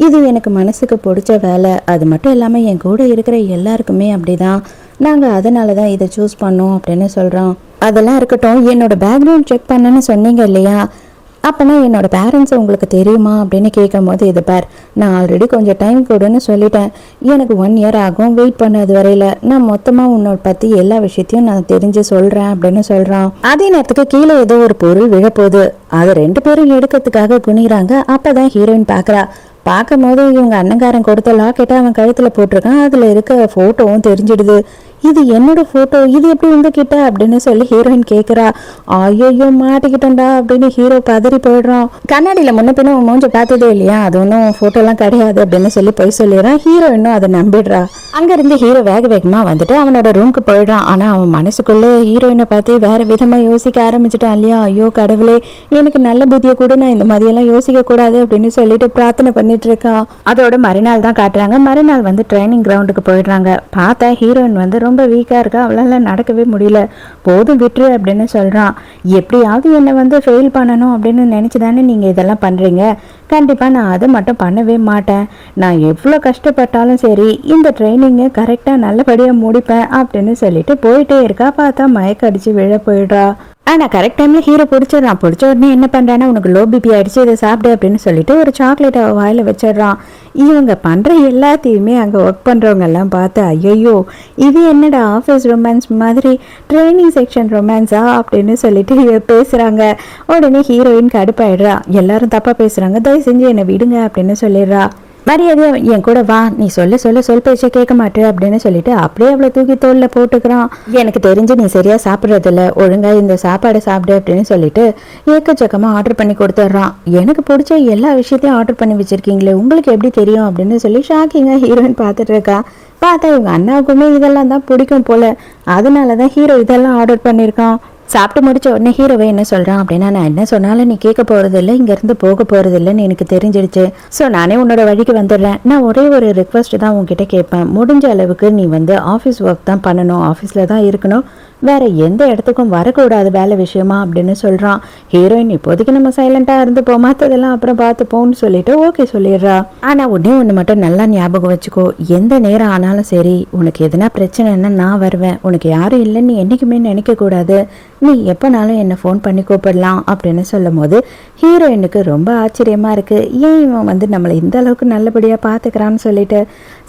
A: இது எனக்கு மனசுக்கு பிடிச்ச வேலை, அது மட்டும் இல்லாமல் என் கூட இருக்கிற எல்லாருக்குமே அப்படிதான், நாங்கள் அதனால தான் இதை சூஸ் பண்ணோம் அப்படின்னு சொல்கிறோம். அதெல்லாம் இருக்கட்டும், என்னோட பேக்ரவுண்ட் செக் பண்ணேன்னு சொன்னீங்க இல்லையா, அப்போனா என்னோட பேரண்ட்ஸ் உங்களுக்கு தெரியுமா அப்படின்னு கேட்கும் போது, இது பார், நான் ஆல்ரெடி கொஞ்சம் டைம் கொடுன்னு சொல்லிட்டேன், எனக்கு 1 இயர் ஆகும், வெயிட் பண்ணது வரையில் நான் மொத்தமாக உன்னோட பற்றி எல்லா விஷயத்தையும் நான் தெரிஞ்சு சொல்கிறேன் அப்படின்னு சொல்கிறான். அதே நேரத்துக்கு கீழே ஏதோ ஒரு பொருள் விழப்போகுது. அதை 2 பேரும் எடுக்கிறதுக்காக குனிகிறாங்க. அப்போ தான் ஹீரோயின் பார்க்குறா. பார்க்கும் போது இவங்க அண்ணங்காரன் கொடுத்த லாக்கெட்டை அவன் கழுத்தில் போட்டிருக்கான். அதில் இருக்க ஃபோட்டோவும் தெரிஞ்சிடுது. இது என்னோட ஃபோட்டோ, இது எப்படி உங்ககிட்ட அப்படின்னு சொல்லி ஹீரோயின் கேட்குறா. ஐயோ, மாட்டிக்கிட்டோண்டா அப்படின்னு ஹீரோ பதறி போயிடுறான். கண்ணாடியில் முன்ன பின்ன மூஞ்ச பார்த்ததே இல்லையா, அது ஒன்றும் ஃபோட்டோலாம் கிடையாது அப்படின்னு சொல்லி போய் சொல்லிடுறான். ஹீரோயினும் அதை நம்பிடுறா. அங்கேருந்து ஹீரோ வேகமாக வந்துட்டு அவனோட ரூமுக்கு போயிடுறான். ஆனால் அவன் மனசுக்குள்ளே ஹீரோயினை பார்த்து வேறு விதமாக யோசிக்க ஆரம்பிச்சிட்டான் இல்லையா. ஐயோ கடவுளே, எனக்கு நல்ல புத்தியை கூட, நான் இந்த மாதிரியெல்லாம் யோசிக்கக்கூடாது அப்படின்னு சொல்லிட்டு பிரார்த்தனை பண்ணிட்டு இருக்கான். அதோட மறுநாள் தான் காட்டுறாங்க. மறுநாள் வந்து ட்ரைனிங் கிரவுண்டுக்கு போயிடுறாங்க. பார்த்தா ஹீரோயின் வந்து ரொம்ப வீக்காக இருக்கா, அவளால் நடக்கவே முடியல. போதும் விட்டுரு அப்படின்னு சொல்கிறான். எப்படியாவது என்னை வந்து ஃபெயில் பண்ணணும் அப்படின்னு நினச்சி தானே நீங்கள் இதெல்லாம் பண்ணுறீங்க, கண்டிப்பாக நான் அதை மட்டும் பண்ணவே மாட்டேன், நான் எவ்வளோ கஷ்டப்பட்டாலும் சரி இந்த ட்ரைனிங்கை கரெக்டாக நல்லபடியாக முடிப்பேன் அப்படின்னு சொல்லிட்டு போயிட்டே இருக்கா. பார்த்தா மயக்க அடித்து விழ போயிடுறா. ஆனால் கரெக்ட் டைமில் ஹீரோ பிடிச்சிடறான். பிடிச்ச உடனே என்ன பண்ணுறான்னா, உனக்கு லோ பிபி ஆகிடுச்சு, இதை சாப்பிடு அப்படின்னு சொல்லிட்டு ஒரு சாக்லேட்டை வாயில் வச்சிடுறான். இவங்க பண்ணுற எல்லாத்தையுமே அங்கே ஒர்க் பண்ணுறவங்கெல்லாம் பார்த்து, ஐயோ இது என்னடா ஆஃபீஸ் ரொமான்ஸ் மாதிரி ட்ரைனிங் செக்ஷன் ரொமான்ஸா அப்படின்னு சொல்லிட்டு பேசுகிறாங்க. உடனே ஹீரோயின் கடுப்பாயிடுறா. எல்லாரும் தப்பாக பேசுகிறாங்க, தயவு செஞ்சு என்னை விடுங்க அப்படின்னு சொல்லிடுறா. மரியாதையா என் கூட வா, நீ சொல் பேச்ச கேட்க மாட்டே அப்படின்னு சொல்லிட்டு அப்படியே அவளை தூக்கி தோல்ல போட்டுக்கிறான். எனக்கு தெரிஞ்சு நீ சரியா சாப்பிட்றதில்ல, ஒழுங்கா இந்த சாப்பாடை சாப்பிடு அப்படின்னு சொல்லிட்டு ஏக்கச்சக்கமா ஆர்டர் பண்ணி கொடுத்துட்றான். எனக்கு பிடிச்ச எல்லா விஷயத்தையும் ஆர்டர் பண்ணி வச்சிருக்கீங்களே, உங்களுக்கு எப்படி தெரியும் அப்படின்னு சொல்லி ஷாக்கிங்கா ஹீரோயின் பார்த்துட்டு இருக்கா. பார்த்தா இவங்க அண்ணாவுக்குமே இதெல்லாம் தான் பிடிக்கும் போல, அதனாலதான் ஹீரோ இதெல்லாம் ஆர்டர் பண்ணியிருக்கான். சாப்பிட்டு முடிச்ச உடனே ஹீரோவை என்ன சொல்கிறான் அப்படின்னா, நான் என்ன சொன்னாலும் நீ கேட்க போகிறதில்ல, இங்கேருந்து போக போகிறதில்லன்னு எனக்கு தெரிஞ்சிடுச்சு, ஸோ நானே உன்னோட வழிக்கு வந்துடுறேன். நான் ஒரே ஒரு ரிக்வஸ்ட் தான் உங்ககிட்ட கேட்பேன், முடிஞ்ச அளவுக்கு நீ வந்து ஆஃபீஸ் ஒர்க் தான் பண்ணணும், ஆஃபீஸில் தான் இருக்கணும், வேற எந்த இடத்துக்கும் வரக்கூடாது வேலை விஷயமா அப்படின்னு சொல்கிறான். ஹீரோயின் இப்போதைக்கு நம்ம சைலண்டாக இருந்து மற்றதெல்லாம் அப்புறம் பார்த்துப்போம்னு சொல்லிட்டு ஓகே சொல்லிடுறா. ஆனால் ஒன்று மட்டும் நல்லா ஞாபகம் வச்சுக்கோ, எந்த நேரம் ஆனாலும் சரி உனக்கு எதனா பிரச்சனைன்னா நான் வருவேன், உனக்கு யாரும் இல்லைன்னு என்றைக்குமே நினைக்கக்கூடாது, நீ எப்போனாலும் என்னை ஃபோன் பண்ணி கூப்பிடலாம் அப்படின்னு சொல்லும் போது ஹீரோயினுக்கு ரொம்ப ஆச்சரியமா இருக்கு. ஏன் இவன் வந்து நம்மளை இந்த அளவுக்கு நல்லபடியாக பார்த்துக்கிறான்னு சொல்லிட்டு,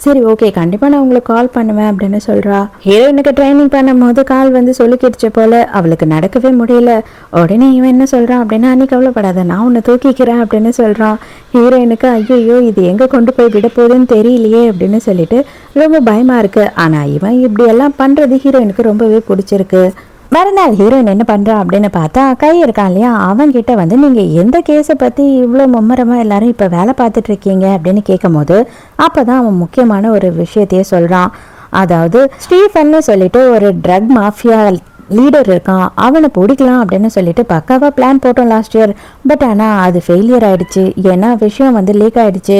A: சரி ஓகே கண்டிப்பாக நான் உங்களுக்கு கால் பண்ணுவேன் அப்படின்னு சொல்கிறா. ஹீரோயினுக்கு ட்ரைனிங் பண்ணும் போது கால் வந்து சொல்லிக்கிடுச்சு போல, அவளுக்கு நடக்கவே முடியல. உடனே இவன் என்ன சொல்கிறான் அப்படின்னா, நீ கவலைப்படாத நான் உன்னை தூக்கிக்கிறேன் அப்படின்னு சொல்கிறான். ஹீரோயினுக்கு ஐயோ இது எங்கே கொண்டு போய் விட போகுதுன்னு தெரியலையே அப்படின்னு சொல்லிட்டு ரொம்ப பயமாக இருக்குது. ஆனால் இவன் இப்படியெல்லாம் பண்ணுறது ஹீரோயினுக்கு ரொம்பவே பிடிச்சிருக்கு. மறுநாள் ஹீரோயின் என்ன பண்ணுறா அப்படின்னு பார்த்தா, கை இருக்கான் இல்லையா அவன்கிட்ட வந்து நீங்கள் எந்த கேஸை பற்றி இவ்வளோ மும்மரமாக எல்லாரும் இப்போ வேலை பார்த்துட்டு இருக்கீங்க அப்படின்னு கேட்கும் போது அப்போ தான் அவன் முக்கியமான ஒரு விஷயத்தையே சொல்கிறான். அதாவது ஸ்டீஃபன்னு சொல்லிட்டு ஒரு ட்ரக் மாஃபியா லீடர் இருக்கான், அவனை பிடிக்கலாம் அப்படின்னு சொல்லிட்டு பக்காவாக பிளான் போட்டோம் லாஸ்ட் இயர். பட் ஆனால் அது ஃபெயிலியர் ஆகிடுச்சு. ஏன்னா விஷயம் வந்து லீக் ஆகிடுச்சு.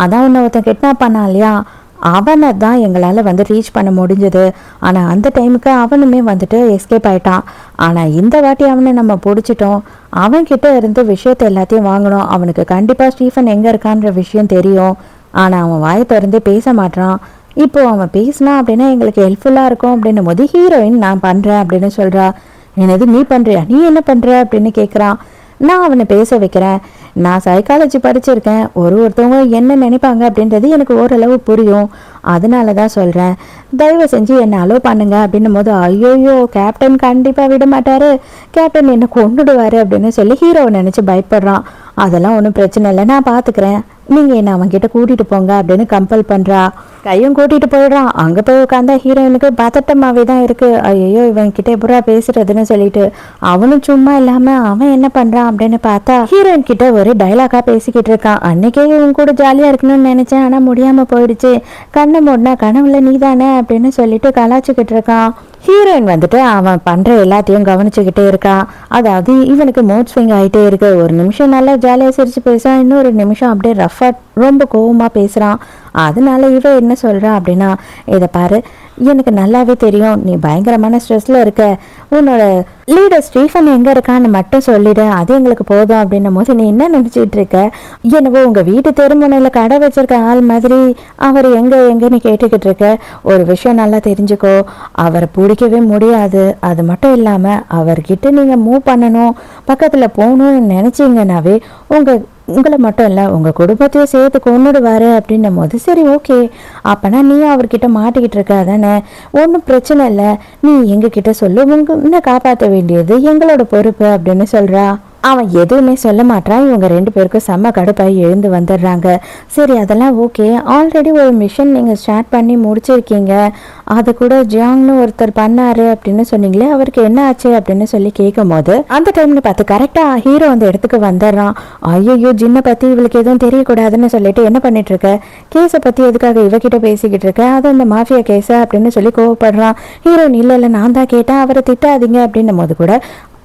A: அதான் ஒன்று ஒருத்தன் கிட்னாப் பண்ணான் இல்லையா, அவனை தான் எங்களால் வந்து ரீச் பண்ண முடிஞ்சது. ஆனால் அந்த டைமுக்கு அவனுமே வந்துட்டு எஸ்கேப் ஆகிட்டான். ஆனால் இந்த வாட்டி அவனை நம்ம பிடிச்சிட்டோம். அவன்கிட்ட இருந்து விஷயத்தை எல்லாத்தையும் வாங்கணும். அவனுக்கு கண்டிப்பாக ஸ்டீஃபன் எங்கே இருக்கான்ற விஷயம் தெரியும். ஆனால் அவன் வாயை திறந்து பேச மாட்டான். இப்போ அவன் பேசினா அப்படின்னா எங்களுக்கு ஹெல்ப்ஃபுல்லாக இருக்கும் அப்படின்னும் போது ஹீரோயின் நான் பண்ணுறேன் அப்படின்னு சொல்கிறா. என்னது நீ பண்ணுறியா, நீ என்ன பண்ணுற அப்படின்னு கேட்குறான். நான் அவனை பேச வைக்கிறேன். நான் சைக்காலஜி படிச்சிருக்கேன். ஒருத்தவங்க என்ன நினைப்பாங்க அப்படின்றது எனக்கு ஓரளவு புரியும். அதனால தான் சொல்கிறேன், தயவு செஞ்சு என்னை அலோவ் பண்ணுங்க அப்படின்னும் போது ஐயோயோ கேப்டன் கண்டிப்பாக விட மாட்டார், கேப்டன் என்னை கொண்டுடுவார் அப்படின்னு சொல்லி ஹீரோவை நினச்சி பயப்படுறான். அதெல்லாம் ஒன்றும் பிரச்சனை இல்லை, நான் பார்த்துக்கிறேன், நீங்கள் என்ன அவன்கிட்ட கூட்டிகிட்டு போங்க அப்படின்னு கம்பல் பண்ணுறா. கையும் கூட்டிகிட்டு போயிடுறான். அங்கே போய் உட்காந்தா ஹீரோயினுக்கு பதட்டமாகவே தான் இருக்குது. ஐயோ இவன்கிட்ட எப்படா பேசுறதுன்னு சொல்லிட்டு அவனும் சும்மா இல்லாமல் அவன் என்ன பண்ணுறான் அப்படின்னு பார்த்தா ஹீரோயின் கிட்ட ஒரு டைலாக்காக பேசிக்கிட்டு இருக்கான். அன்னைக்கே இவன் கூட ஜாலியாக இருக்கணும்னு நினச்சேன், ஆனால் முடியாமல் போயிடுச்சு. கண்ணை மூடினா கனவுல நீ தானே அப்படின்னு சொல்லிட்டு கலாச்சிக்கிட்டு இருக்கான். ஹீரோயின் வந்துட்டு அவன் பண்ணுற எல்லாத்தையும் கவனிச்சுக்கிட்டே இருக்கான். அதாவது இவனுக்கு மூட் ஸ்விங் ஆகிட்டே இருக்கு. ஒரு நிமிஷம் நல்லா ஜாலியாக சிரிச்சு பேசுகிறான், இன்னொரு நிமிஷம் அப்படியே ரஃபாக ரொம்ப கோவமாக பேசுகிறான். அதனால இவ என்ன சொல்கிறா அப்படின்னா, இதை பாரு எனக்கு நல்லாவே தெரியும் நீ பயங்கரமான ஸ்ட்ரெஸ்ல இருக்க, உன்னோட லீடர் ஸ்டீஃபன் எங்கே இருக்கான்னு மட்டும் சொல்லிடு, அது எங்களுக்கு போதும் அப்படின்னும் போது நீ என்ன நினச்சிட்டு இருக்க, என்னவோ உங்கள் வீட்டு தெருமுனையில் கடை வச்சிருக்க ஆள் மாதிரி அவர் எங்கன்னு கேட்டுக்கிட்டு இருக்க. ஒரு விஷயம் நல்லா தெரிஞ்சுக்கோ, அவரை பிடிக்கவே முடியாது. அது மட்டும் இல்லாமல் அவர்கிட்ட நீங்கள் மூவ் பண்ணணும், பக்கத்தில் போகணும்னு நினச்சிங்கன்னாவே உங்களை மட்டும் இல்லை உங்கள் குடும்பத்தையும் சேர்த்து கொண்டுடுவார் அப்படின்னும் போது சரி ஓகே அப்போனா நீ அவர்கிட்ட மாட்டிக்கிட்டு இருக்க தானே, ஒன்றும் பிரச்சனை இல்லை, நீ எங்ககிட்ட சொல்லு, இன்னும் காப்பாற்ற வேண்டியது எங்களோட பொறுப்பு அப்படின்னு சொல்கிறா. அவன் எதுவுமே சொல்ல மாட்டான். இவங்க ரெண்டு பேருக்கும் செம்ம கடுப்பாகி எழுந்து வந்துடுறாங்க. சரி அதெல்லாம் ஓகே, ஆல்ரெடி ஒரு மிஷன் நீங்கள் ஸ்டார்ட் பண்ணி முடிச்சிருக்கீங்க, அது கூட ஜியாங்னு ஒருத்தர் பண்ணாரு அப்படின்னு சொன்னீங்களே, அவருக்கு என்ன ஆச்சு அப்படின்னு சொல்லி கேட்கும் போது அந்த டைம்னு பார்த்து கரெக்டாக ஹீரோ அந்த இடத்துக்கு வந்துடுறான். ஐயோ ஜின்னை பற்றி இவளுக்கு எதுவும் தெரியக்கூடாதுன்னு சொல்லிட்டு என்ன பண்ணிட்டு இருக்க, கேஸை பற்றி எதுக்காக இவகிட்ட பேசிக்கிட்டு இருக்க, அது அந்த மாஃபியா கேஸை அப்படின்னு சொல்லி கோவப்படுறான். ஹீரோயின் இல்லை நான் தான் கேட்டேன், அவரை திட்டாதீங்க அப்படின்னும் போது கூட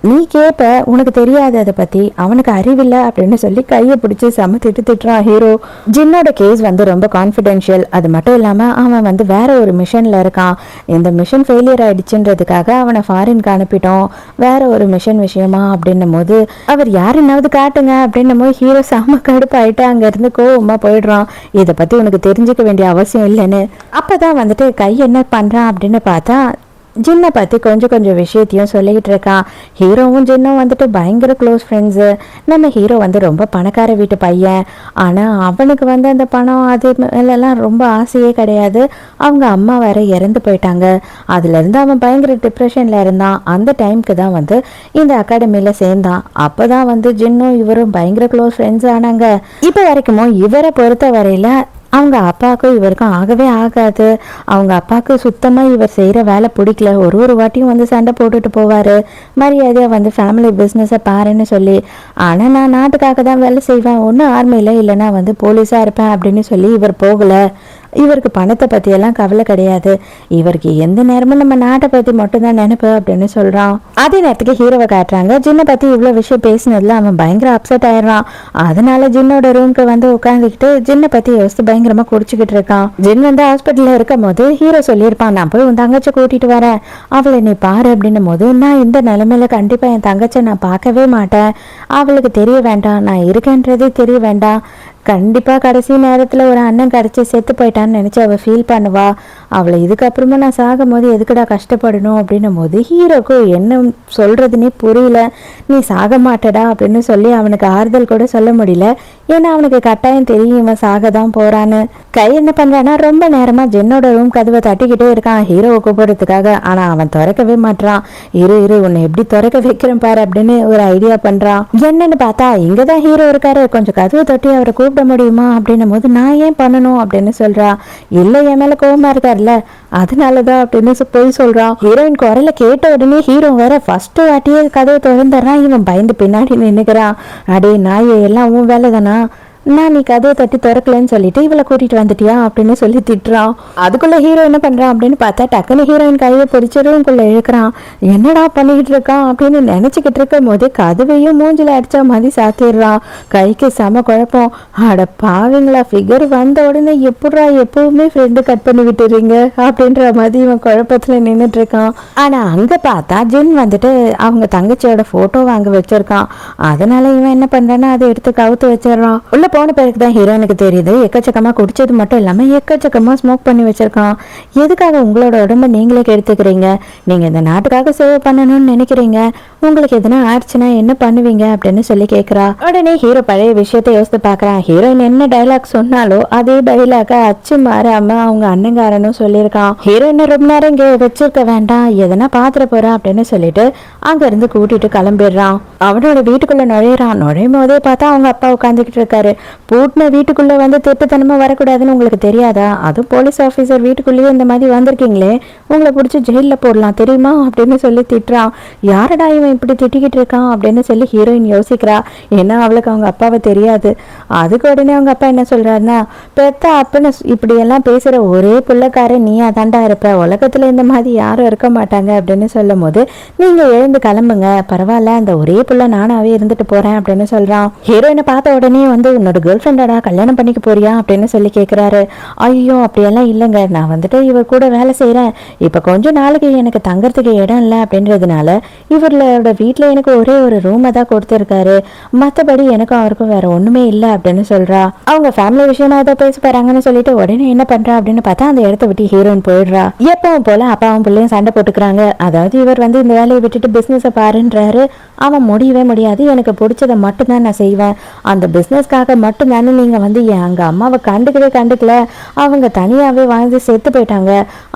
A: நீ கேட்ப, உனக்கு தெரியாது அதை பற்றி, அவனுக்கு அறிவில்லை அப்படின்னு சொல்லி கையை பிடிச்சி செம்ம திட்டுறான் ஹீரோ. ஜின்னோட கேஸ் வந்து ரொம்ப கான்ஃபிடென்ஷியல். அது மட்டும் இல்லாமல் அவன் வந்து வேற ஒரு மிஷனில் இருக்கான். இந்த மிஷன் ஃபெயிலியர் ஆயிடுச்சுன்றதுக்காக அவனை ஃபாரினுக்கு அனுப்பிட்டோம் வேற ஒரு மிஷன் விஷயமா அப்படின்னும் போது அவர் யாருன்னாவது காட்டுங்க அப்படின்னும் போது ஹீரோ செம்ம கடுப்பாயிட்டு அங்கேருந்து கோவமாக போயிடுறான். இதை பற்றி உனக்கு தெரிஞ்சுக்க வேண்டிய அவசியம் இல்லைன்னு. அப்போ தான் வந்துட்டு கை என்ன பண்ணுறான் அப்படின்னு பார்த்தா ஜின்னை பற்றி கொஞ்சம் விஷயத்தையும் சொல்லிக்கிட்டு இருக்கான். ஹீரோவும் ஜின்னும் வந்துட்டு பயங்கர க்ளோஸ் ஃப்ரெண்ட்ஸு. நம்ம ஹீரோ வந்து ரொம்ப பணக்கார வீட்டு பையன். ஆனால் அவனுக்கு வந்து அந்த பணம் அது மேலெல்லாம் ரொம்ப ஆசையே கிடையாது. அவங்க அம்மா வேற இறந்து போயிட்டாங்க. அதுலேருந்து அவன் பயங்கர டிப்ரெஷனில் இருந்தான். அந்த டைமுக்கு தான் வந்து இந்த அகாடமியில் சேர்ந்தான். அப்போ தான் வந்து ஜின்னும் இவரும் பயங்கர க்ளோஸ் ஃப்ரெண்ட்ஸ் ஆனாங்க. இப்போ வரைக்கும் இவரை பொறுத்த வரையில் அவங்க அப்பாவுக்கும் இவருக்கும் ஆகவே ஆகாது. அவங்க அப்பாவுக்கு சுத்தமாக இவர் செய்கிற வேலை பிடிக்கல. ஒரு வாட்டியும் வந்து சண்டை போட்டுட்டு போவார், மரியாதையாக வந்து ஃபேமிலி பிஸ்னஸை பாருன்னு சொல்லி. ஆனால் நான் நாட்டுக்காக தான் வேலை செய்வேன், ஒன்றும் ஆர்மியில் இல்லைன்னா வந்து போலீஸாக இருப்பேன் அப்படின்னு சொல்லி இவர் போகலை. இவருக்கு பணத்தை பற்றியெல்லாம் கவலை கிடையாது. இவருக்கு எந்த நேரமும் நம்ம நாட்டை பற்றி மட்டும்தான் நினைப்பு அப்படின்னு சொல்கிறான். அதே நேரத்துக்கு ஹீரோவை காட்டுறாங்க. ஜின்னை பற்றி இவ்வளோ விஷயம் பேசினதுல அவன் பயங்கர அப்செட் ஆயிடுறான். அதனால ஜின்னோட ரூம்க்கு வந்து உட்காந்துக்கிட்டு ஜின்னை பற்றி யோசித்து பயங்கரமாக குடிச்சிக்கிட்டு இருக்கான். ஜின் வந்து ஹாஸ்பிட்டலில் இருக்கும் போது ஹீரோ சொல்லியிருப்பான், நான் போய் உன் தங்கச்சை கூட்டிகிட்டு வரேன், அவளை நீ பாரு அப்படின்னும் போது நான் இந்த நிலைமையில கண்டிப்பாக என் தங்கச்சை நான் பார்க்கவே மாட்டேன், அவளுக்கு தெரிய வேண்டாம், நான் இருக்கேன்றதே தெரிய வேண்டாம், கண்டிப்பாக கடைசி நேரத்தில் ஒரு அண்ணன் கிடச்சி செத்து போயிட்டான்னு நினச்சி அவள் ஃபீல் பண்ணுவா, அவளை இதுக்கப்புறமா நான் சாகும் போது எதுக்குடா கஷ்டப்படணும் அப்படின்னும் போது ஹீரோக்கு என்ன சொல்றதுன்னே புரியல. நீ சாக மாட்டடா அப்படின்னு சொல்லி அவனுக்கு ஆறுதல் கூட சொல்ல முடியல. ஏன்னா அவனுக்கு கட்டாயம் தெரியும் இவன் சாக தான் போறான்னு. கை என்ன பண்றான்னா ரொம்ப நேரமா ஜென்னோட ரூம் கதவை தட்டிக்கிட்டே இருக்கான் ஹீரோவை கூப்பிடுறதுக்காக. ஆனா அவன் திறக்கவே மாட்டான். இரு உன்னை எப்படி திறக்க வைக்கிறேன் பாரு அப்படின்னு ஒரு ஐடியா பண்றான். என்னன்னு பார்த்தா இங்கதான் ஹீரோ இருக்காரு, கொஞ்சம் கதவை தட்டி அவரை கூப்பிட முடியுமா அப்படின்னும் போது நான் ஏன் பண்ணணும் அப்படின்னு சொல்றா. இல்ல என் மேல கோவமா இருக்காருல்ல அதனாலதான் அப்படின்னு போய் சொல்றான். ஹீரோயின் குரல கேட்ட உடனே ஹீரோ வேற ஃபர்ஸ்ட் வாட்டியே கதவை திறந்துடுறான். இவன் பயந்து பின்னாடி நின்னுக்கிறான். அடே நாயே எல்லாம் உன் வேலை தானா, நான் நீ கதவை தட்டி திறக்கலன்னு சொல்லிட்டு இவளை கூட்டிட்டு வந்துட்டியா அப்படின்னு சொல்லி திட்டுறான். அதுக்குள்ள ஹீரோ என்ன பண்றான் அப்படின்னு பார்த்தா டக்குன்னு ஹீரோயின் கையை பிடிச்ச ரூம்குள்ள இழுக்கிறான். என்னடா பண்ணிக்கிட்டு இருக்கான் அப்படின்னு நினைச்சுக்கிட்டு இருக்கும் போது கதவையும் மூஞ்சில அடிச்சா மாதிரி சாத்திடுறான். கைக்கு செம குழப்பம். அட பாவீங்களா, ஃபிகர் வந்த உடனே எப்படா எப்பவுமே ஃப்ரெண்டு கட் பண்ணி விட்டுறீங்க அப்படின்ற மாதிரி இவன் குழப்பத்துல நின்றுட்டு இருக்கான். ஆனா அங்க பார்த்தா ஜின் வந்துட்டு அவங்க தங்கச்சியோட போட்டோ வாங்க வச்சிருக்கான். அதனால இவன் என்ன பண்றான்னா அதை எடுத்து கவுத்து வச்சிடறான். உள்ள போன பிறகு தான் ஹீரோனுக்கு தெரியுது எக்கச்சக்கமா குடிச்சது மட்டும் இல்லாம எக்கச்சக்கமா ஸ்மோக் பண்ணி வச்சிருக்கான். எதுக்காக உங்களோட உடம்ப நீங்களே கெடுத்துக்கிறீங்க? நீங்க இந்த நாட்டுக்காக சேவை பண்ணணும்னு நினைக்கிறீங்க, உங்களுக்கு எதுனா ஆயிடுச்சுன்னா என்ன பண்ணுவீங்க அப்படின்னு சொல்லி கேட்கிறா. உடனே ஹீரோ பழைய விஷயத்த யோசித்து பாக்குறான். ஹீரோயின் என்ன டைலாக் சொன்னாலோ அதே டைலாக அச்சு மாறாம அவங்க அண்ணங்காரனும் சொல்லியிருக்கான். ஹீரோயின் ரொம்ப நேரம் இங்க வச்சிருக்க வேண்டாம், எதனா பாத்திர போறா அப்படின்னு சொல்லிட்டு அங்க இருந்து கூட்டிட்டு கிளம்பிடுறான். அவனோட வீட்டுக்குள்ள நுழையிறான். நுழையும் போதே பார்த்தா அவங்க அப்பா உட்காந்துக்கிட்டு இருக்காரு. பூட்டின வீட்டுக்குள்ள வந்து திட்டத்தனமா வரக்கூடாதுன்னு உங்களுக்கு தெரியாதா? அதுவும் போலீஸ் ஆபீசர் வீட்டுக்குள்ளேயே இந்த மாதிரி வந்திருக்கீங்களே, உங்களை பிடிச்சி ஜெயில போடலாம் தெரியுமா அப்படின்னு சொல்லி திட்டுறான். யாரடா இவன் இப்படி திட்டிக்கிட்டு இருக்கான் அப்படின்னு சொல்லி ஹீரோயின் யோசிக்கிறா. ஏன்னா அவளுக்கு அவங்க அப்பாவை தெரியாது. அதுக்கு உடனே அவங்க அப்பா என்ன சொல்றாருன்னா, பெத்த அப்பன்னு இப்படி எல்லாம் பேசுற ஒரே பிள்ளைக்காரன் நீ அதாண்டா இருப்ப, உலகத்துல இந்த மாதிரி யாரும் இருக்க மாட்டாங்க அப்படின்னு சொல்லும் போது நீங்க எழுந்து கிளம்புங்க, பரவாயில்ல அந்த ஒரே பிள்ளை நானாவே இருந்துட்டு போறேன் அப்படின்னு சொல்றான். ஹீரோயினை பார்த்த உடனே வந்து உன்னோட கேர்ள் ஃப்ரெண்டடா கல்யாணம் பண்ணிக்க போறியா அப்படின்னு சொல்லி கேட்குறாரு. ஐயோ அப்படியெல்லாம் இல்லைங்க, நான் வந்துட்டு இவர் கூட வேலை செய்கிறேன், இப்போ கொஞ்சம் நாளைக்கு எனக்கு தங்கறதுக்கு இடம் இல்லை அப்படின்றதுனால இவர்களோட வீட்டில் எனக்கு ஒரே ஒரு ரூமை தான் கொடுத்துருக்காரு, மற்றபடி எனக்கும் அவருக்கும் வேற ஒன்றுமே இல்லை அப்படின்னு சொல்கிறா. அவங்க ஃபேமிலி விஷயமா ஏதோ பேச போகிறாங்கன்னு சொல்லிட்டு உடனே என்ன பண்ணுறா அப்படின்னு பார்த்தா அந்த இடத்த விட்டு ஹீரோயின் போயிடுறா. எப்பவும் போல அப்பாவும் பிள்ளையும் சண்டை போட்டுக்கிறாங்க. அதாவது இவர் வந்து இந்த வேலையை விட்டுட்டு பிஸ்னஸை பாருன்றாரு. அவன் முடியவே முடியாது, எனக்கு பிடிச்சதை மட்டும்தான் நான் செய்வேன், அந்த பிஸ்னஸ்க்காக மட்டும் தானே நீங்கள் வந்து எங்கள் அம்மாவை கண்டுக்கல, அவங்க தனியாகவே வாழ்ந்து செத்து போயிட்டாங்க,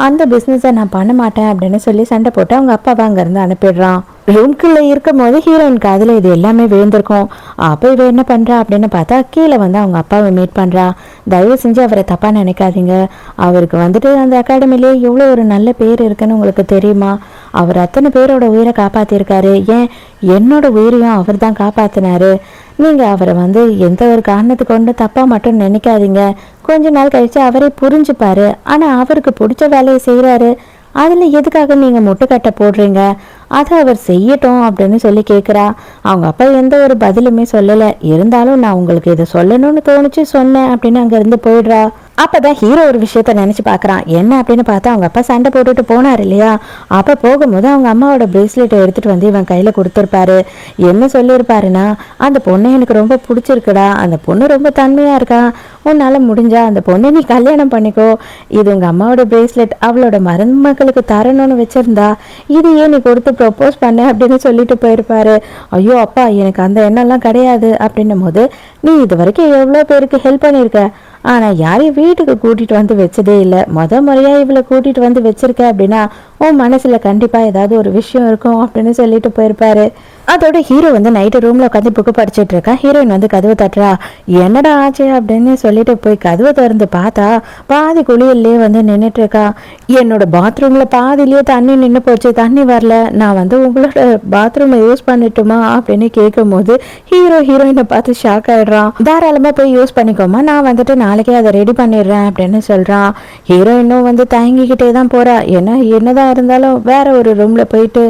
A: அந்த பிஸ்னஸை நான் பண்ண மாட்டேன் அப்படின்னு சொல்லி சண்டை போட்டு அவங்க அப்பாவை அங்கேருந்து அனுப்பிடுறான். ரூம்குள்ளே இருக்கும் போது ஹீரோயின் காதில் இது எல்லாமே விழுந்திருக்கும். அப்போ இவ என்ன பண்ணுறா அப்படின்னு பார்த்தா கீழே வந்து அவங்க அப்பாவை மீட் பண்ணுறா. தயவு செஞ்சு அவரை தப்பாக நினைக்காதீங்க, அவருக்கு வந்துட்டு அந்த அகாடமிலேயே எவ்வளோ ஒரு நல்ல பேர் இருக்குன்னு உங்களுக்கு தெரியுமா? அவர் அத்தனை பேரோட உயிரை காப்பாற்றிருக்காரு, ஏன் என்னோட உயிரையும் அவர் தான் காப்பாற்றினாரு. நீங்கள் அவரை வந்து எந்த ஒரு காரணத்தை கொண்டு தப்பாக மட்டும் நினைக்காதீங்க, கொஞ்ச நாள் கழித்து அவரே புரிஞ்சுப்பாரு. ஆனால் அவருக்கு பிடிச்ச வேலையை செய்கிறாரு, அதில் எதுக்காக நீங்கள் முட்டுக்கட்டை போடுறீங்க? அதை அவர் செய்யட்டும் அப்படின்னு சொல்லி கேட்குறா. அவங்க அப்பா எந்த ஒரு பதிலுமே சொல்லலை. இருந்தாலும் நான் உங்களுக்கு இதை சொல்லணும்னு தோணுச்சு சொன்னேன் அப்படின்னு அங்கேருந்து போயிடுறா. அப்போதான் ஹீரோ ஒரு விஷயத்த நினச்சி பார்க்குறான். என்ன அப்படின்னு பார்த்தா அவங்க அப்பா சண்டை போட்டுட்டு போனார் இல்லையா, அப்போ போகும்போது அவங்க அம்மாவோட பிரேஸ்லெட்டை எடுத்துகிட்டு வந்து இவன் கையில் கொடுத்துருப்பாரு. என்ன சொல்லியிருப்பாருன்னா, அந்த பொண்ணை எனக்கு ரொம்ப பிடிச்சிருக்குடா, அந்த பொண்ணு ரொம்ப தன்மையாக இருக்கா, உன்னால் முடிஞ்சா அந்த பொண்ணை நீ கல்யாணம் பண்ணிக்கோ, இது உங்கள் அம்மாவோட பிரேஸ்லெட் அவளோட மருமகளுக்கு தரணும்னு வச்சுருந்தா, இது ஏன் நீ கொடுத்து ப்ரொப்போஸ் பண்ண அப்படின்னு சொல்லிட்டு போயிருப்பாரு. ஐயோ அப்பா எனக்கு அந்த எண்ணம்லாம் கிடையாது அப்படின்னும் போது, நீ இது வரைக்கும் எவ்வளோ பேருக்கு ஹெல்ப் பண்ணியிருக்க, ஆனால் யாரையும் வீட்டுக்கு கூட்டிகிட்டு வந்து வச்சதே இல்லை, முறையாக இவளை கூட்டிகிட்டு வந்து வச்சிருக்க அப்படின்னா உன் மனசில் கண்டிப்பாக ஏதாவது ஒரு விஷயம் இருக்கும் அப்படின்னு சொல்லிட்டு போயிருப்பாரு. அதோட ஹீரோ வந்து நைட்டு ரூமில் உட்காந்து புக்கு படிச்சுட்டு இருக்கா. ஹீரோயின் வந்து கதவை தட்டுறா. என்னடா ஆச்சு அப்படின்னு சொல்லிட்டு போய் கதவை திறந்து பார்த்தா பாதி குளியல்லே வந்து நின்றுட்டு இருக்கா. என்னோட பாத்ரூமில் பாதிலேயே தண்ணி நின்று போச்சு, தண்ணி வரல, நான் வந்து உங்களோட பாத்ரூமை யூஸ் பண்ணிட்டுமா அப்படின்னு கேட்கும் போது ஹீரோயினை பார்த்து ஷாக் ஆயிடுறான். தாராளமாக போய் யூஸ் பண்ணிக்கோமா, நான் வந்துட்டு நாளைக்கே அதை ரெடி பண்ணிடுறேன் அப்படின்னு சொல்கிறான். ஹீரோயினும் வந்து தயங்கிக்கிட்டே தான் போகிறா. ஏன்னா என்னதான் இருந்தாலும் வேற ஒரு ரூமில் போயிட்டு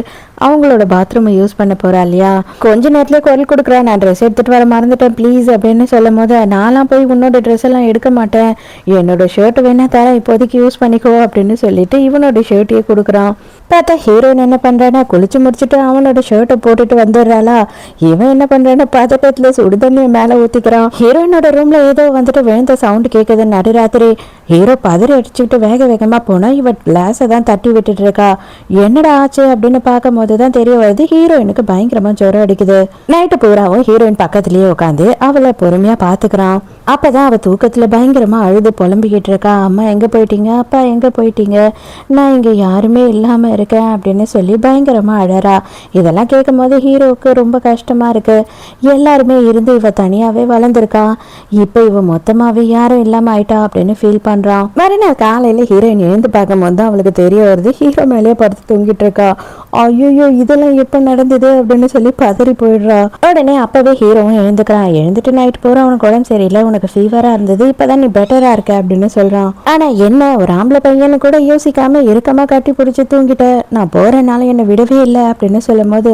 A: அவங்களோட பாத்ரூமை யூஸ் பண்ண போறா இல்லையா. கொஞ்ச நேரத்துல குரல் கொடுக்குறா, நான் ட்ரெஸ் எடுத்துட்டு வர மறந்துட்டேன் ப்ளீஸ் அப்படின்னு சொல்லும் போது, நான்லாம் போய் உன்னோட ட்ரெஸ் எல்லாம் எடுக்க மாட்டேன், என்னோட ஷர்ட் வேணா தரேன் இப்போதைக்கு யூஸ் பண்ணிக்கோ அப்படின்னு சொல்லிட்டு இவனோட ஷர்ட்டையே கொடுக்குறான். பார்த்தா ஹீரோயின் என்ன பண்றானா, குளிச்சு முடிச்சுட்டு அவனோட ஷர்ட்டை போட்டுட்டு வந்துடுறாளா. இவன் என்ன பண்றானா, பதட்டத்துல சுடுதண்ணியை மேல ஊத்திக்கிறான். ஹீரோயினோட ரூம்ல ஏதோ வந்துட்டு விழுந்த சவுண்ட் கேட்குது நடுராத்திரி. ஹீரோ பதறி அடிச்சுக்கிட்டு வேக வேகமா போனா இவ கிளாஸை தான் தட்டி விட்டுட்டு இருக்கா. என்னடா ஆச்சு அப்படின்னு பார்க்கும் போதுதான் தெரிய வருது ஹீரோயினுக்கு பயங்கரமா ஜுரம் அடிக்குது. நைட்டு பூராவும் ஹீரோயின் பக்கத்துலயே உட்காந்து அவளை பொறுமையா பாத்துக்கிறான். அப்பதான் அவ தூக்கத்துல பயங்கரமா அழுது புலம்பிக்கிட்டு இருக்கா. அம்மா எங்க போயிட்டீங்க, அப்பா எங்க போயிட்டீங்க, நான் இங்க யாருமே இல்லாம இருக்கேன் அப்படின்னு சொல்லி பயங்கரமா அழறா. இதெல்லாம் கேட்கும் போது ஹீரோவுக்கு ரொம்ப கஷ்டமா இருக்கு. எல்லாருமே இருந்து இவ தனியாவே வளர்ந்துருக்கா, இப்ப இவ மொத்தமாவே யாரும் இல்லாம ஆயிட்டா அப்படின்னு ஃபீல் பண்றான். மறுநாள் காலையில ஹீரோயின் எழுந்து பார்க்கும் போது தான் அவளுக்கு தெரிய வருது ஹீரோ மேலேயே படுத்து தூங்கிட்டு இருக்கா. ஐயோ இதெல்லாம் எப்ப நடந்தது அப்படின்னு சொல்லி பதறி போயிடுறா. உடனே அப்பவே ஹீரோவும் எழுந்துக்கிறான். எழுந்துட்டு நைட் போற அவனுக்கு உடம்பு சரியில்லை, உனக்கு ஃபீவரா இருந்தது, இப்பதான் நீ பெட்டரா இருக்க அப்படின்னு சொல்றான். ஆனா என்ன ஒரு ஆம்பளை பையனு கூட யோசிக்காம இறுக்கமா கட்டி பிடிச்சி தூங்கிட்ட, நான் போறனால என்னை விடவே இல்லை அப்படின்னு சொல்லும் போது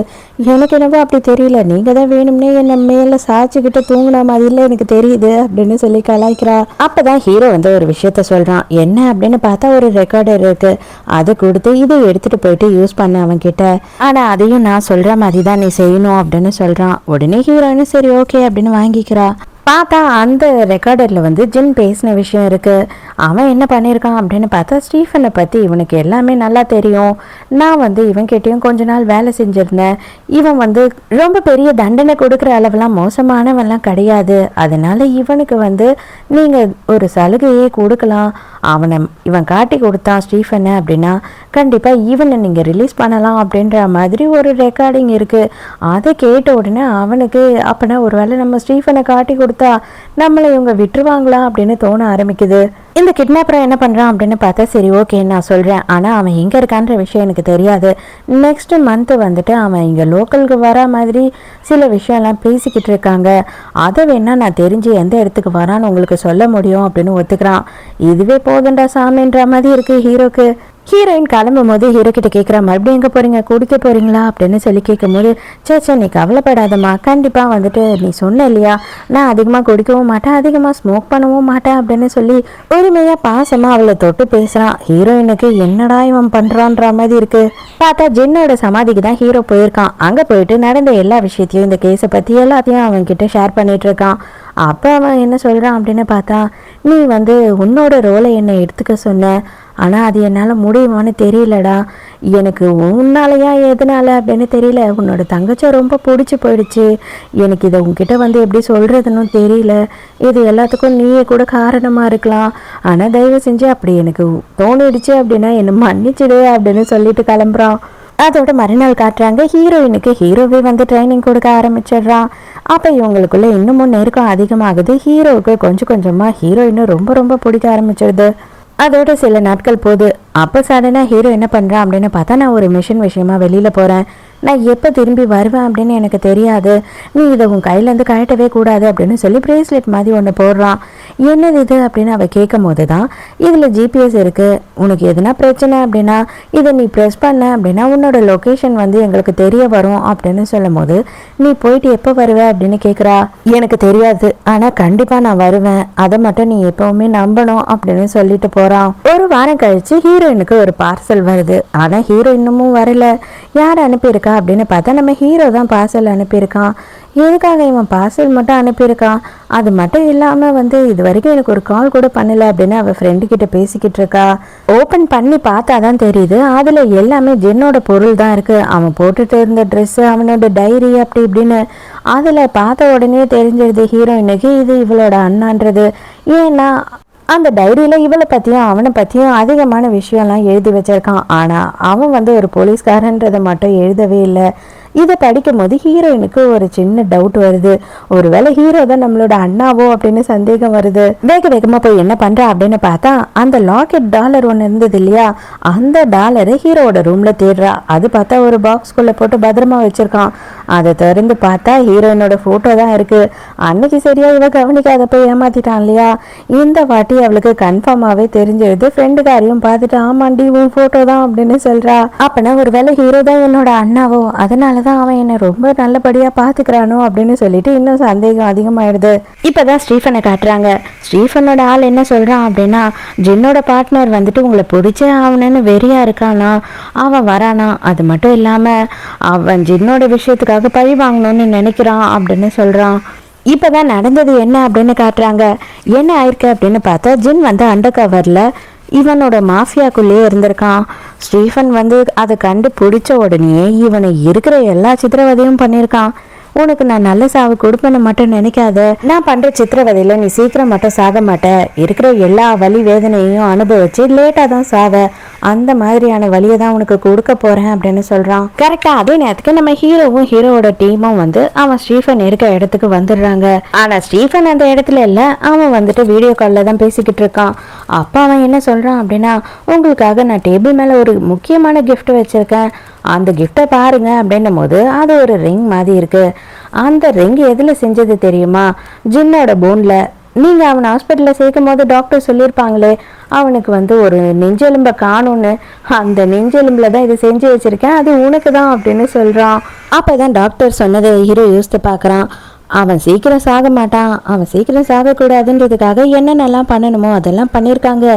A: எனக்கு என்னவோ அப்படி தெரியல, நீங்க தான் வேணும்னே என்ன மேல சாய்ச்சிக்கிட்டு தூங்கின மாதிரி இல்ல எனக்கு தெரியுது அப்படின்னு சொல்லி கலாய்க்கிறா. அப்பதான் ஹீரோ வந்து ஒரு விஷயத்த சொல்றான். என்ன அப்படின்னு பார்த்தா ஒரு ரெக்கார்டர் இருக்கு, அதை கொடுத்து இதை எடுத்துட்டு போயிட்டு யூஸ் பண்ண அவன் கிட்ட, ஆனா அதையும் நான் சொல்ற மாதிரி தான் நீ செய்யணும் அப்படின்னு சொல்றான். உடனே ஹீரோயின் சரி ஓகே அப்படின்னு வாங்கிக்கிறா. பார்த்தா அந்த ரெக்கார்டரில் வந்து ஜின் பேசின விஷயம் இருக்குது. அவன் என்ன பண்ணியிருக்கான் அப்படின்னு பார்த்தா ஸ்டீஃபனை பற்றி இவனுக்கு எல்லாமே நல்லா தெரியும், நான் வந்து இவன்கிட்டையும் கொஞ்ச நாள் வேலை செஞ்சுருந்தேன், இவன் வந்து ரொம்ப பெரிய தண்டனை கொடுக்குற அளவெல்லாம் மோசமானவன்லாம் கிடையாது, அதனால இவனுக்கு வந்து நீங்கள் ஒரு சலுகையே கொடுக்கலாம், அவனை இவன் காட்டி கொடுத்தான் ஸ்டீஃபனை அப்படின்னா கண்டிப்பாக இவனை நீங்கள் ரிலீஸ் பண்ணலாம் அப்படின்ற மாதிரி ஒரு ரெக்கார்டிங் இருக்குது. அதை கேட்ட உடனே அவனுக்கு அப்படின்னா ஒரு வேளை நம்ம ஸ்டீஃபனை காட்டி கொடுத்தா நம்மளை இவங்க விட்டுருவாங்களா அப்படின்னு தோண ஆரம்பிக்குது. இந்த கிட்னாப்பரை என்ன பண்ணுறான் அப்படின்னு பார்த்தா சரி ஓகே நான் சொல்கிறேன், ஆனால் அவன் எங்கே இருக்கான்ற விஷயம் எனக்கு தெரியாது, நெக்ஸ்ட் மந்த்து வந்துட்டு அவன் இங்கே லோக்கலுக்கு வர மாதிரி சில விஷயம்லாம் பேசிக்கிட்டு இருக்காங்க, அதை வேணா நான் தெரிஞ்சு எந்த இடத்துக்கு வரான்னு உங்களுக்கு சொல்ல முடியும் அப்படின்னு ஒத்துக்கிறான். இதுவே போதுண்டா சாமின்ற மாதிரி இருக்கு ஹீரோக்கு. ஹீரோயின் கிளம்பும் போது ஹீரோ கிட்ட கேட்குறா, மறுபடியும் எங்கே போறீங்க, குடிக்க போறீங்களா அப்படின்னு சொல்லி கேட்கும் போது சேச்சா நீ கவலைப்படாதம்மா, கண்டிப்பாக வந்துட்டு நீ சொன்ன இல்லையா நான் அதிகமாக குடிக்கவும் மாட்டேன் அதிகமாக ஸ்மோக் பண்ணவும் மாட்டேன் அப்படின்னு சொல்லி உரிமையாக பாசமாக அவளை தொட்டு பேசுகிறான். ஹீரோயினுக்கு என்னடா இவன் பண்ணுறான்ற மாதிரி இருக்கு. பார்த்தா ஜின்னோட சமாதிக்கு தான் ஹீரோ போயிருக்கான். அங்கே போயிட்டு நடந்த எல்லா விஷயத்தையும் இந்த கேஸை பற்றி எல்லாத்தையும் அவன் கிட்ட ஷேர் பண்ணிட்டு இருக்கான். அப்போ அவன் என்ன சொல்கிறான் அப்படின்னு பார்த்தா, நீ வந்து உன்னோட ரோலை என்னை எடுத்துக்க சொன்ன, ஆனால் அது என்னால் முடியுமான்னு தெரியலடா, எனக்கு உன்னாலையா எதனால அப்படின்னு தெரியல, உன்னோட தங்கச்சை ரொம்ப பிடிச்சி போயிடுச்சு, எனக்கு இதை உங்ககிட்ட வந்து எப்படி சொல்கிறதுன்னு தெரியல, இது எல்லாத்துக்கும் நீயே கூட காரணமாக இருக்கலாம், ஆனால் தயவு செஞ்சு அப்படி எனக்கு தோணிடுச்சு அப்படின்னா என்னை மன்னிச்சிடு அப்படின்னு சொல்லிட்டு கிளம்புறான். அதோட மறுநாள் காட்டுறாங்க ஹீரோயினுக்கு ஹீரோவே வந்து ட்ரைனிங் கொடுக்க ஆரம்பிச்சிடுறான். அப்போ இவங்களுக்குள்ள இன்னமும் நெருக்கம் அதிகமாகுது. ஹீரோவுக்கு கொஞ்சம் கொஞ்சமாக ஹீரோயினை ரொம்ப ரொம்ப பிடிக்க ஆரம்பிச்சிடுது. அதோட சில நாட்கள் போகுது. அப்போ சடனாக ஹீரோ என்ன பண்ணுறான் அப்படின்னு பார்த்தா, நான் ஒரு மிஷன் விஷயமா வெளியில் போகிறேன், நான் எப்போ திரும்பி வருவேன் அப்படின்னு எனக்கு தெரியாது, நீ இதை உன் கையிலேருந்து கழட்டவே கூடாது அப்படின்னு சொல்லி பிரேஸ்லெட் மாதிரி ஒன்று போடுறான். என்னது இது அப்படின்னு அவள் கேட்கும் போது தான் இதில் ஜிபிஎஸ் இருக்குது, உனக்கு எதுனா பிரச்சனை அப்படின்னா இதை நீ ப்ரெஸ் பண்ண அப்படின்னா உன்னோட லொக்கேஷன் வந்து எங்களுக்கு தெரிய வரும் அப்படின்னு சொல்லும் போது, நீ போயிட்டு எப்போ வருவ அப்படின்னு கேட்குறா. எனக்கு தெரியாது ஆனால் கண்டிப்பாக நான் வருவேன், அதை மட்டும் நீ எப்போவுமே நம்பணும் அப்படின்னு சொல்லிட்டு போகிறான். ஒரு வாரம் கழிச்சு ஹீரோயினுக்கு ஒரு பார்சல் வருது. ஆனால் ஹீரோ இன்னமும் வரல. யார் அனுப்பியிருக்கா அப்படின்னு பார்த்தா நம்ம ஹீரோ தான் பார்சல் அனுப்பியிருக்கான். எதுக்காக இவன் பார்சல் மட்டும் அனுப்பியிருக்கான், அது மட்டும் இல்லாமல் வந்து இது வரைக்கும் எனக்கு ஒரு கால் கூட பண்ணலை அப்படின்னு அவள் ஃப்ரெண்டு கிட்ட பேசிக்கிட்டு இருக்கா. ஓப்பன் பண்ணி பார்த்தா தான் தெரியுது அதில் எல்லாமே ஜென்னோட பொருள் தான் இருக்குது. அவன் போட்டுட்டு இருந்த ட்ரெஸ்ஸு, அவனோட டைரி அப்படி இப்படின்னு அதில் பார்த்த உடனே தெரிஞ்சிருது ஹீரோயினுக்கு இது இவளோட அண்ணான்றது. ஏன்னா அந்த டைரியில் இவளை பற்றியும் அவனை பற்றியும் அதிகமான விஷயம்லாம் எழுதி வச்சிருக்கான். ஆனால் அவன் வந்து ஒரு போலீஸ்காரன்றதை மட்டும் எழுதவே இல்லை. இதை படிக்கும் போது ஹீரோயினுக்கு ஒரு சின்ன டவுட் வருது, ஒருவேளை ஹீரோ தான் நம்மளோட அண்ணாவோ அப்படின்னு சந்தேகம் வருது. வேக வேகமாக போய் என்ன பண்ணுறா அப்படின்னு பார்த்தா அந்த லாக்கெட் டாலர் ஒன்று இருந்தது இல்லையா, அந்த டாலரை ஹீரோவோட ரூமில் தேடுறா. அது பார்த்தா ஒரு பாக்ஸ்குள்ளே போட்டு பத்திரமா வச்சுருக்கான். அதை திறந்து பார்த்தா ஹீரோயினோட ஃபோட்டோ தான் இருக்குது. அன்னைக்கு சரியா இவ கவனிக்காத போய் ஏமாத்திட்டான் இல்லையா, இந்த வாட்டி அவளுக்கு கன்ஃபார்மாகவே தெரிஞ்சிருது. ஃப்ரெண்டுக்காரையும் பார்த்துட்டு ஆமாண்டி உன் ஃபோட்டோ தான் அப்படின்னு சொல்கிறா. அப்போனா ஒரு வேளை ஹீரோ தான் என்னோட அண்ணாவோ, அதனால தான் அவன் என்னை ரொம்ப நல்லபடியாக பார்த்துக்கிறானோ அப்படின்னு சொல்லிட்டு இன்னும் சந்தேகம் அதிகமாகிடுது. இப்போ தான் ஸ்டீஃபனை காட்டுறாங்க. ஸ்டீஃபனோட ஆள் என்ன சொல்கிறான் அப்படின்னா, ஜின்னோட பார்ட்னர் வந்துட்டு உங்களை பிடிச்சே ஆகணுன்னு வெறியா இருக்கானா, அவன் வரானா, அது மட்டும் இல்லாமல் அவன் ஜின்னோட விஷயத்துக்காக பழி வாங்கணும்னு நினைக்கிறான் அப்படின்னு சொல்கிறான். இப்பதான் நடந்தது என்ன அப்படின்னு காட்டுறாங்க. என்ன ஆயிருக்கு அப்படின்னு பார்த்தா ஜின் வந்து அண்டர் கவர்ல இவனோட மாஃபியாக்குள்ளேயே இருந்திருக்கான். ஸ்டீஃபன் வந்து அதை கண்டு பிடிச்ச உடனே இவனை இருக்கிற எல்லா சித்திரவதையும் பண்ணியிருக்கான். உனக்கு நான் நல்ல சாவு கொடுப்பேன்னு மட்டும் நினைக்காத. நான் பண்ற சித்திரவதையில நீ சீக்கிரம் மட்டும் சாக மாட்ட. இருக்கிற எல்லா வலி வேதனையும் அனுபவிச்சு லேட்டா தான் சாவ. அந்த மாதிரியான வழியை தான் உனக்கு கொடுக்க போறேன் அப்படின்னு சொல்றான். கரெக்டா அதே நேரத்துக்கு நம்ம ஹீரோவும் ஹீரோவோட டீமும் வந்து அவன் ஸ்டீஃபன் இருக்க இடத்துக்கு வந்துடுறாங்க. ஆனா ஸ்டீஃபன் அந்த இடத்துல இல்ல, அவன் வந்துட்டு வீடியோ கால்ல தான் பேசிக்கிட்டு இருக்கான். அப்ப அவன் என்ன சொல்றான் அப்படின்னா, உங்களுக்காக நான் டேபிள் மேல ஒரு முக்கியமான கிஃப்ட் வச்சிருக்கேன், அந்த கிஃப்டை பாருங்க அப்படின்னும் போது அது ஒரு ரிங் மாதிரி இருக்கு. அந்த ரிங் எதுல செஞ்சது தெரியுமா? ஜின்னோட போன்ல. நீங்க அவனை ஹாஸ்பிட்டல்ல சேர்க்கும் போது டாக்டர் சொல்லியிருப்பாங்களே அவனுக்கு வந்து ஒரு நெஞ்செலும்பை காணும்னு, அந்த நெஞ்செலும்புல தான் இதை செஞ்சு வச்சிருக்கேன், அது உனக்கு தான் அப்படின்னு சொல்றான். அப்பதான் டாக்டர் சொன்னதை ஹீரோ யோசித்து பார்க்கறான். அவன் சீக்கிரம் சாக மாட்டான், அவன் சீக்கிரம் சாகக்கூடாதுன்றதுக்காக என்னென்னலாம் பண்ணணுமோ அதெல்லாம் பண்ணியிருக்காங்க.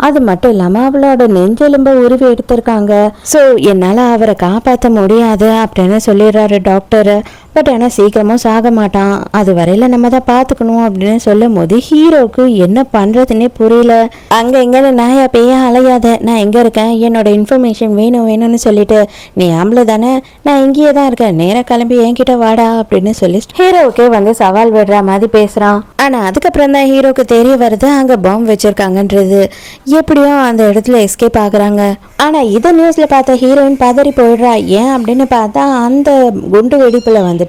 A: அது மட்டும் இல்லாம அவளோட நெஞ்செலும்ப உருவி எடுத்திருக்காங்க. ஸோ என்னால அவரை காப்பாற்ற முடியாது அப்படின்னு சொல்லிடுறாரு டாக்டர். பட் ஆனால் சீக்கிரமும் சாக மாட்டான், அது வரையில நம்ம தான் பார்த்துக்கணும் அப்படின்னு சொல்லும் போது ஹீரோவுக்கு என்ன பண்றதுன்னே புரியல. அங்க எங்கன்னு நாயா பேயா அலையாத, நான் எங்க இருக்கேன், என்னோட இன்ஃபர்மேஷன் வேணும்னு சொல்லிட்டு, நீ ஆம்பளை தானே, நான் இங்கேயே தான் இருக்கேன், நேராக கிளம்பி என்கிட்ட வாடா அப்படின்னு சொல்லி ஹீரோவுக்கே வந்து சவால் விடுற மாதிரி பேசுறான். ஆனா அதுக்கப்புறம் தான் ஹீரோக்கு தெரிய வருது அங்க பாம்பு வச்சிருக்காங்கன்றது. எப்படியோ அந்த இடத்துல எஸ்கேப் ஆகுறாங்க. ஆனா இதை நியூஸ்ல பார்த்த ஹீரோயின் பதறி போயிடுறா. ஏன் அப்படின்னு பார்த்தா அந்த குண்டு வெடிப்புல வந்துட்டு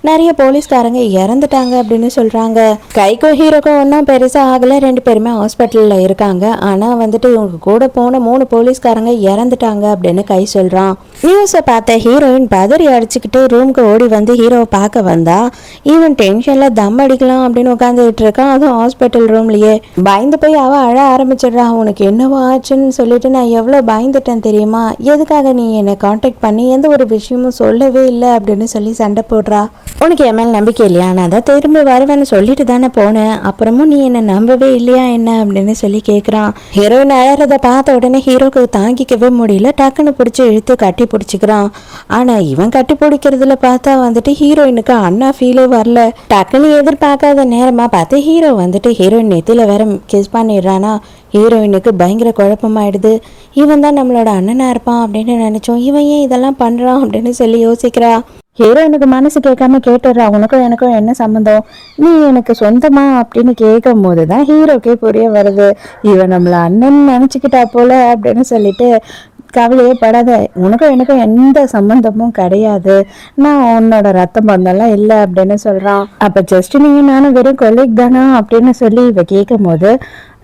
A: நிறைய போலீஸ்காரங்க இறந்துட்டாங்க அப்படின்னு சொல்றாங்க. கைக்கும் ஹீரோக்கும் ஒன்றும் பெருசா ஆகல, 2 பேருமே ஹாஸ்பிட்டல்ல இருக்காங்க. ஆனா வந்துட்டு இவங்க கூட போன 3 போலீஸ்காரங்க இறந்துட்டாங்க அப்படின்னு கை சொல்றான். நியூஸை பார்த்த ஹீரோயின் பதறி அடிச்சுக்கிட்டு ரூமுக்கு ஓடி வந்து ஹீரோவை பார்க்க வந்தா இவன் டென்ஷன்ல தம் அடிக்கலாம் அப்படின்னு உட்காந்துட்டு இருக்கான். அதுவும் ஹாஸ்பிட்டல் ரூம்லயே. பயந்து போய் அவ அழ ஆரம்பிச்சிடுறா. உனக்கு என்னவோ ஆச்சுன்னு சொல்லிட்டு, நான் எவ்வளவு பயந்துட்டேன் தெரியுமா, எதுக்காக நீ என்னை கான்டாக்ட் பண்ணி எந்த ஒரு விஷயமும் சொல்லவே இல்லை அப்படின்னு சொல்லி சண்டை போடுறா. உனக்கு என் மேல் நம்பிக்கை இல்லையா? நான் தான் திரும்பி வருவேன்னு சொல்லிட்டு தானே போனேன், அப்புறமும் நீ என்னை நம்பவே இல்லையா என்ன அப்படின்னு சொல்லி கேட்குறான். ஹீரோயின் அழறதை பார்த்த உடனே ஹீரோக்கு தாங்கிக்கவே முடியல, டக்குன்னு பிடிச்சி இழுத்து கட்டி பிடிச்சிக்கிறான். ஆனா இவன் கட்டி பிடிக்கிறதுல பார்த்தா வந்துட்டு ஹீரோயினுக்கு அண்ணா ஃபீலே வரல. டக்குன்னு எதிர்பார்க்காத நேரமா பார்த்து ஹீரோ வந்துட்டு ஹீரோயின் நெத்தியில வேற கிஸ் பண்ணிடுறானா. ஹீரோயினுக்கு பயங்கர குழப்பமாயிடுது. இவன் தான் நம்மளோட அண்ணனா இருப்பான் அப்படின்னு நினைச்சோம், இவன் ஏன் இதெல்லாம் பண்றான் அப்படின்னு சொல்லி யோசிக்கிறா. ஹீரோயினுக்கு மனசு கேட்காம கேட்டுடுறா, உனக்கும் எனக்கும் என்ன சம்மந்தம், நீ எனக்கு சொந்தமா அப்படின்னு கேட்கும் போதுதான் ஹீரோக்கே புரிய வருது, இவன் நம்மள அண்ணன் நினைச்சுக்கிட்டா போல அப்படின்னு சொல்லிட்டு, கவலையே படாத, உனக்கும் எனக்கும் எந்த சம்பந்தமும் கிடையாது, நான் உன்னோட ரத்தம் பந்தெல்லாம் இல்லை அப்படின்னு சொல்றான். அப்ப ஜஸ்ட் நீ நானும் வெறும் கொலைக் தானா அப்படின்னு சொல்லி இவ கேட்கும் போது,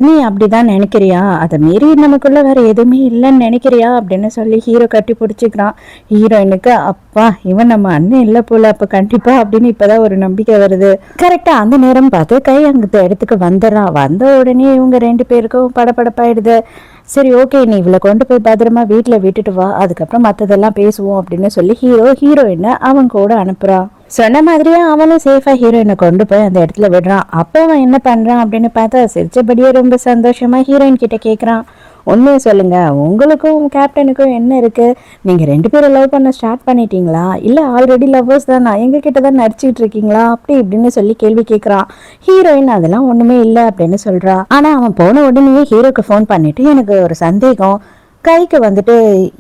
A: நீ அப்படிதான் நினைக்கிறியா, அதை மீறி நமக்குள்ள வேற எதுவுமே இல்லைன்னு நினைக்கிறியா அப்படின்னு சொல்லி ஹீரோ கட்டி பிடிச்சிக்கிறான். ஹீரோயினுக்கு அப்பா இவன் நம்ம அண்ணன் இல்லை போல, அப்ப கண்டிப்பா அப்படின்னு இப்பதான் ஒரு நம்பிக்கை வருது. கரெக்டா அந்த நேரம் பார்த்து கை அங்க இடத்துக்கு வந்துடுறான். வந்த உடனே இவங்க 2 பேருக்கும் படபடப்பாயிடுது. சரி ஓகே, நீ இவளை கொண்டு போய் பத்திரமா வீட்டில் விட்டுட்டு வா, அதுக்கப்புறம் மற்றதெல்லாம் பேசுவோம் அப்படின்னு சொல்லி ஹீரோயினை அவன் கூட அனுப்புறான். சொன்ன மாதிரியே அவனும் சேஃபா ஹீரோயினை கொண்டு போய் அந்த இடத்துல விடுறான். அப்போ அவன் என்ன பண்றான் அப்படின்னு பார்த்தா சிரிச்சபடியே ரொம்ப சந்தோஷமா ஹீரோயின் கிட்ட கேட்குறான், உண்மையை சொல்லுங்க, உங்களுக்கும் கேப்டனுக்கும் என்ன இருக்கு, நீங்க 2 பேரும் லவ் பண்ண ஸ்டார்ட் பண்ணிட்டீங்களா, இல்ல ஆல்ரெடி லவ்வர்ஸ் தானா, எங்க கிட்ட தான் நடிச்சுட்டு இருக்கீங்களா அப்படி இப்படின்னு சொல்லி கேள்வி கேட்கறான். ஹீரோயின் அதெல்லாம் ஒண்ணுமே இல்லை அப்படின்னு சொல்றா. ஆனா அவன் போன உடனே ஹீரோக்கு ஃபோன் பண்ணிட்டு, எனக்கு ஒரு சந்தேகம், கைக்கு வந்துட்டு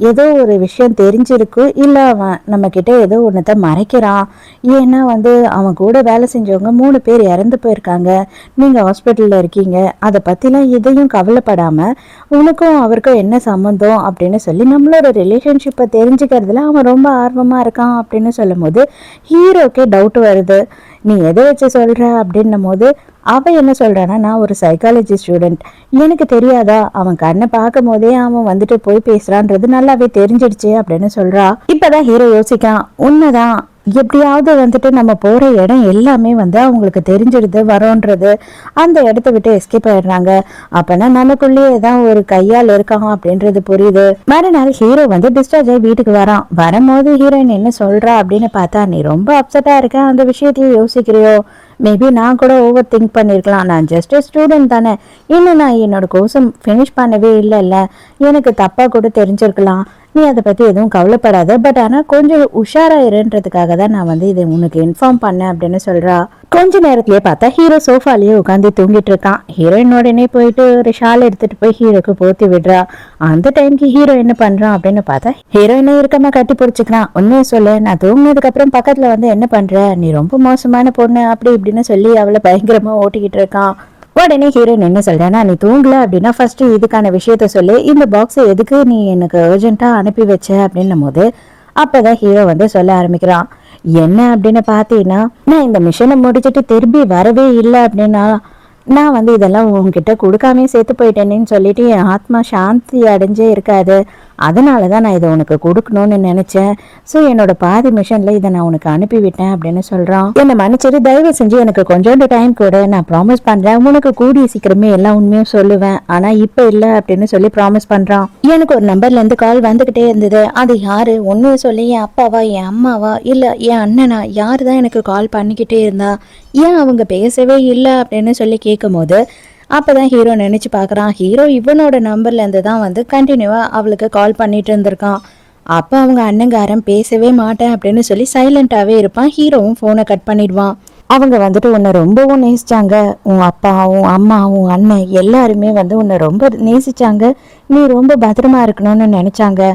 A: ஏதோ ஒரு விஷயம் தெரிஞ்சிருக்கு, இல்லை அவன் நம்ம கிட்ட ஏதோ ஒன்றத்தை மறைக்கிறான், ஏன்னா வந்து அவன் கூட வேலை செஞ்சவங்க 3 பேர் இறந்து போயிருக்காங்க, நீங்கள் ஹாஸ்பிட்டலில் இருக்கீங்க, அதை பற்றிலாம் எதையும் கவலைப்படாமல் உனக்கும் அவருக்கும் என்ன சம்மந்தம் அப்படின்னு சொல்லி நம்மளோட ரிலேஷன்ஷிப்பை தெரிஞ்சுக்கிறதுல அவன் ரொம்ப ஆர்வமாக இருக்கான் அப்படின்னு சொல்லும் போது ஹீரோக்கே டவுட் வருது. நீ எதை வச்சு சொல்கிற அப்படின்னும் போது அவன் என்ன சொல்றானா, நான் ஒரு சைக்காலஜி ஸ்டூடெண்ட், எனக்கு தெரியாதா, அவன் கண்ணை பார்க்கும் போதே அவன் வந்துட்டு போய் பேசுறான்றது நல்லாவே தெரிஞ்சிடுச்சு அப்படின்னு சொல்றா. இப்பதான் ஹீரோ யோசிக்கான், உண்மைதான், எப்படியாவது வந்துட்டு நம்ம போற இடம் எல்லாமே வந்து அவங்களுக்கு தெரிஞ்சிடுது வரோன்றது, அந்த இடத்த விட்டு எஸ்கேப் ஆயிடுறாங்க. அப்பனா நமக்குள்ளேயே தான் ஒரு கையால் இருக்கான் அப்படின்றது புரியுது. மறுநாள் ஹீரோ வந்து டிஸ்சார்ஜ் ஆகி வீட்டுக்கு வரான். வரும்போது ஹீரோயின் என்ன சொல்றா அப்படின்னு பார்த்தா, நீ ரொம்ப அப்செட்டா இருக்க, அந்த விஷயத்தையும் யோசிக்கிறியோ, மேபி நான் கூட ஓவர் திங்க் பண்ணியிருக்கலாம், நான் ஜஸ்ட் ஸ்டூடெண்ட் தானே, இன்னும் நான் என்னோட கோர்ஸை ஃபினிஷ் பண்ணவே இல்லைல்ல, எனக்கு தப்பாக கூட தெரிஞ்சிருக்கலாம், நீ அதை பற்றி எதுவும் கவலைப்படாத, பட் ஆனால் கொஞ்சம் உஷாராயிருன்றதுக்காக தான் நான் வந்து இதை உனக்கு இன்ஃபார்ம் பண்ணேன் அப்படின்னு சொல்கிறா. கொஞ்ச நேரத்திலேயே பார்த்தா ஹீரோ சோஃபாலேயே உட்காந்து தூங்கிட்டு இருக்கான். ஹீரோயின் உடனே போயிட்டு ஒரு ஷால் எடுத்துட்டு போய் ஹீரோக்கு போத்தி விடுறா. அந்த டைம்க்கு ஹீரோ என்ன பண்றான் அப்படின்னு பார்த்தா ஹீரோயினை இருக்கமா கட்டி பிடிச்சிக்கிறான். உண்மையை சொல்லு, நான் தூங்கினதுக்கு அப்புறம் பக்கத்துல வந்து என்ன பண்ற, நீ ரொம்ப மோசமான பொண்ணு அப்படி இப்படின்னு சொல்லி அவளை பயங்கரமா ஓட்டிக்கிட்டு இருக்கான். உடனே ஹீரோயின் என்ன சொல்றேன்னா, நீ தூங்கல அப்படின்னா ஃபர்ஸ்ட் இதுக்கான விஷயத்த சொல்லு, இந்த பாக்ஸை எதுக்கு நீ எனக்கு அர்ஜென்ட்டா அனுப்பி வச்ச அப்படின்னும் போது அப்பதான் ஹீரோ வந்து சொல்ல ஆரம்பிக்கிறான். என்ன அப்படின்னு பாத்தீங்கன்னா, நான் இந்த மிஷனை முடிச்சுட்டு திரும்பி வரவே இல்லை அப்படின்னா நான் வந்து இதெல்லாம் உங்ககிட்ட கொடுக்காமே சேர்த்து போயிட்டேனேன்னு சொல்லிட்டு என் ஆத்மா சாந்தி அடைஞ்சே இருக்காது. அதனால தான் நான் இதை உனக்கு கொடுக்கணும்னு நினைச்சேன். ஸோ என்னோட பாதி மிஷன்ல இதை நான் உனக்கு அனுப்பிவிட்டேன் அப்படின்னு சொல்றான். என்னை மன்னிச்சிட்டு தயவு செஞ்சு எனக்கு கொஞ்சோண்டு டைம் கூட, நான் ப்ராமிஸ் பண்றேன் உனக்கு கூடிய சீக்கிரமே எல்லாம் உண்மையும் சொல்லுவேன், ஆனா இப்ப இல்லை அப்படின்னு சொல்லி ப்ராமிஸ் பண்றான். எனக்கு ஒரு நம்பர்ல இருந்து கால் வந்துகிட்டே இருந்தது. அது யாரு, உண்மையை சொல்லி என் அப்பாவா என் அம்மாவா இல்ல என் அண்ணனா, யாரு தான் எனக்கு கால் பண்ணிக்கிட்டே இருந்தா, ஏன் அவங்க பேசவே இல்லை அப்படின்னு சொல்லி கேட்கும் போது அப்பதான் ஹீரோ நினைச்சு பாக்குறான், ஹீரோ இவனோட நம்பர்ல இருந்து தான் வந்து கண்டினியூவா அவளுக்கு கால் பண்ணிட்டு இருந்திருக்கான். அப்ப அவங்க அண்ணங்காரன் பேசவே மாட்டேன் அப்படின்னு சொல்லி சைலண்டாவே இருப்பான். ஹீரோவும் போனை கட் பண்ணிடுவான். அவங்க வந்துட்டு உன்னை ரொம்பவும் நேசிச்சாங்க, உன் அப்பா உன் அம்மா உன் அண்ணன் எல்லாருமே வந்து உன்னை ரொம்ப நேசிச்சாங்க, நீ ரொம்ப பத்திரமா இருக்கணும்னு நினைச்சாங்க.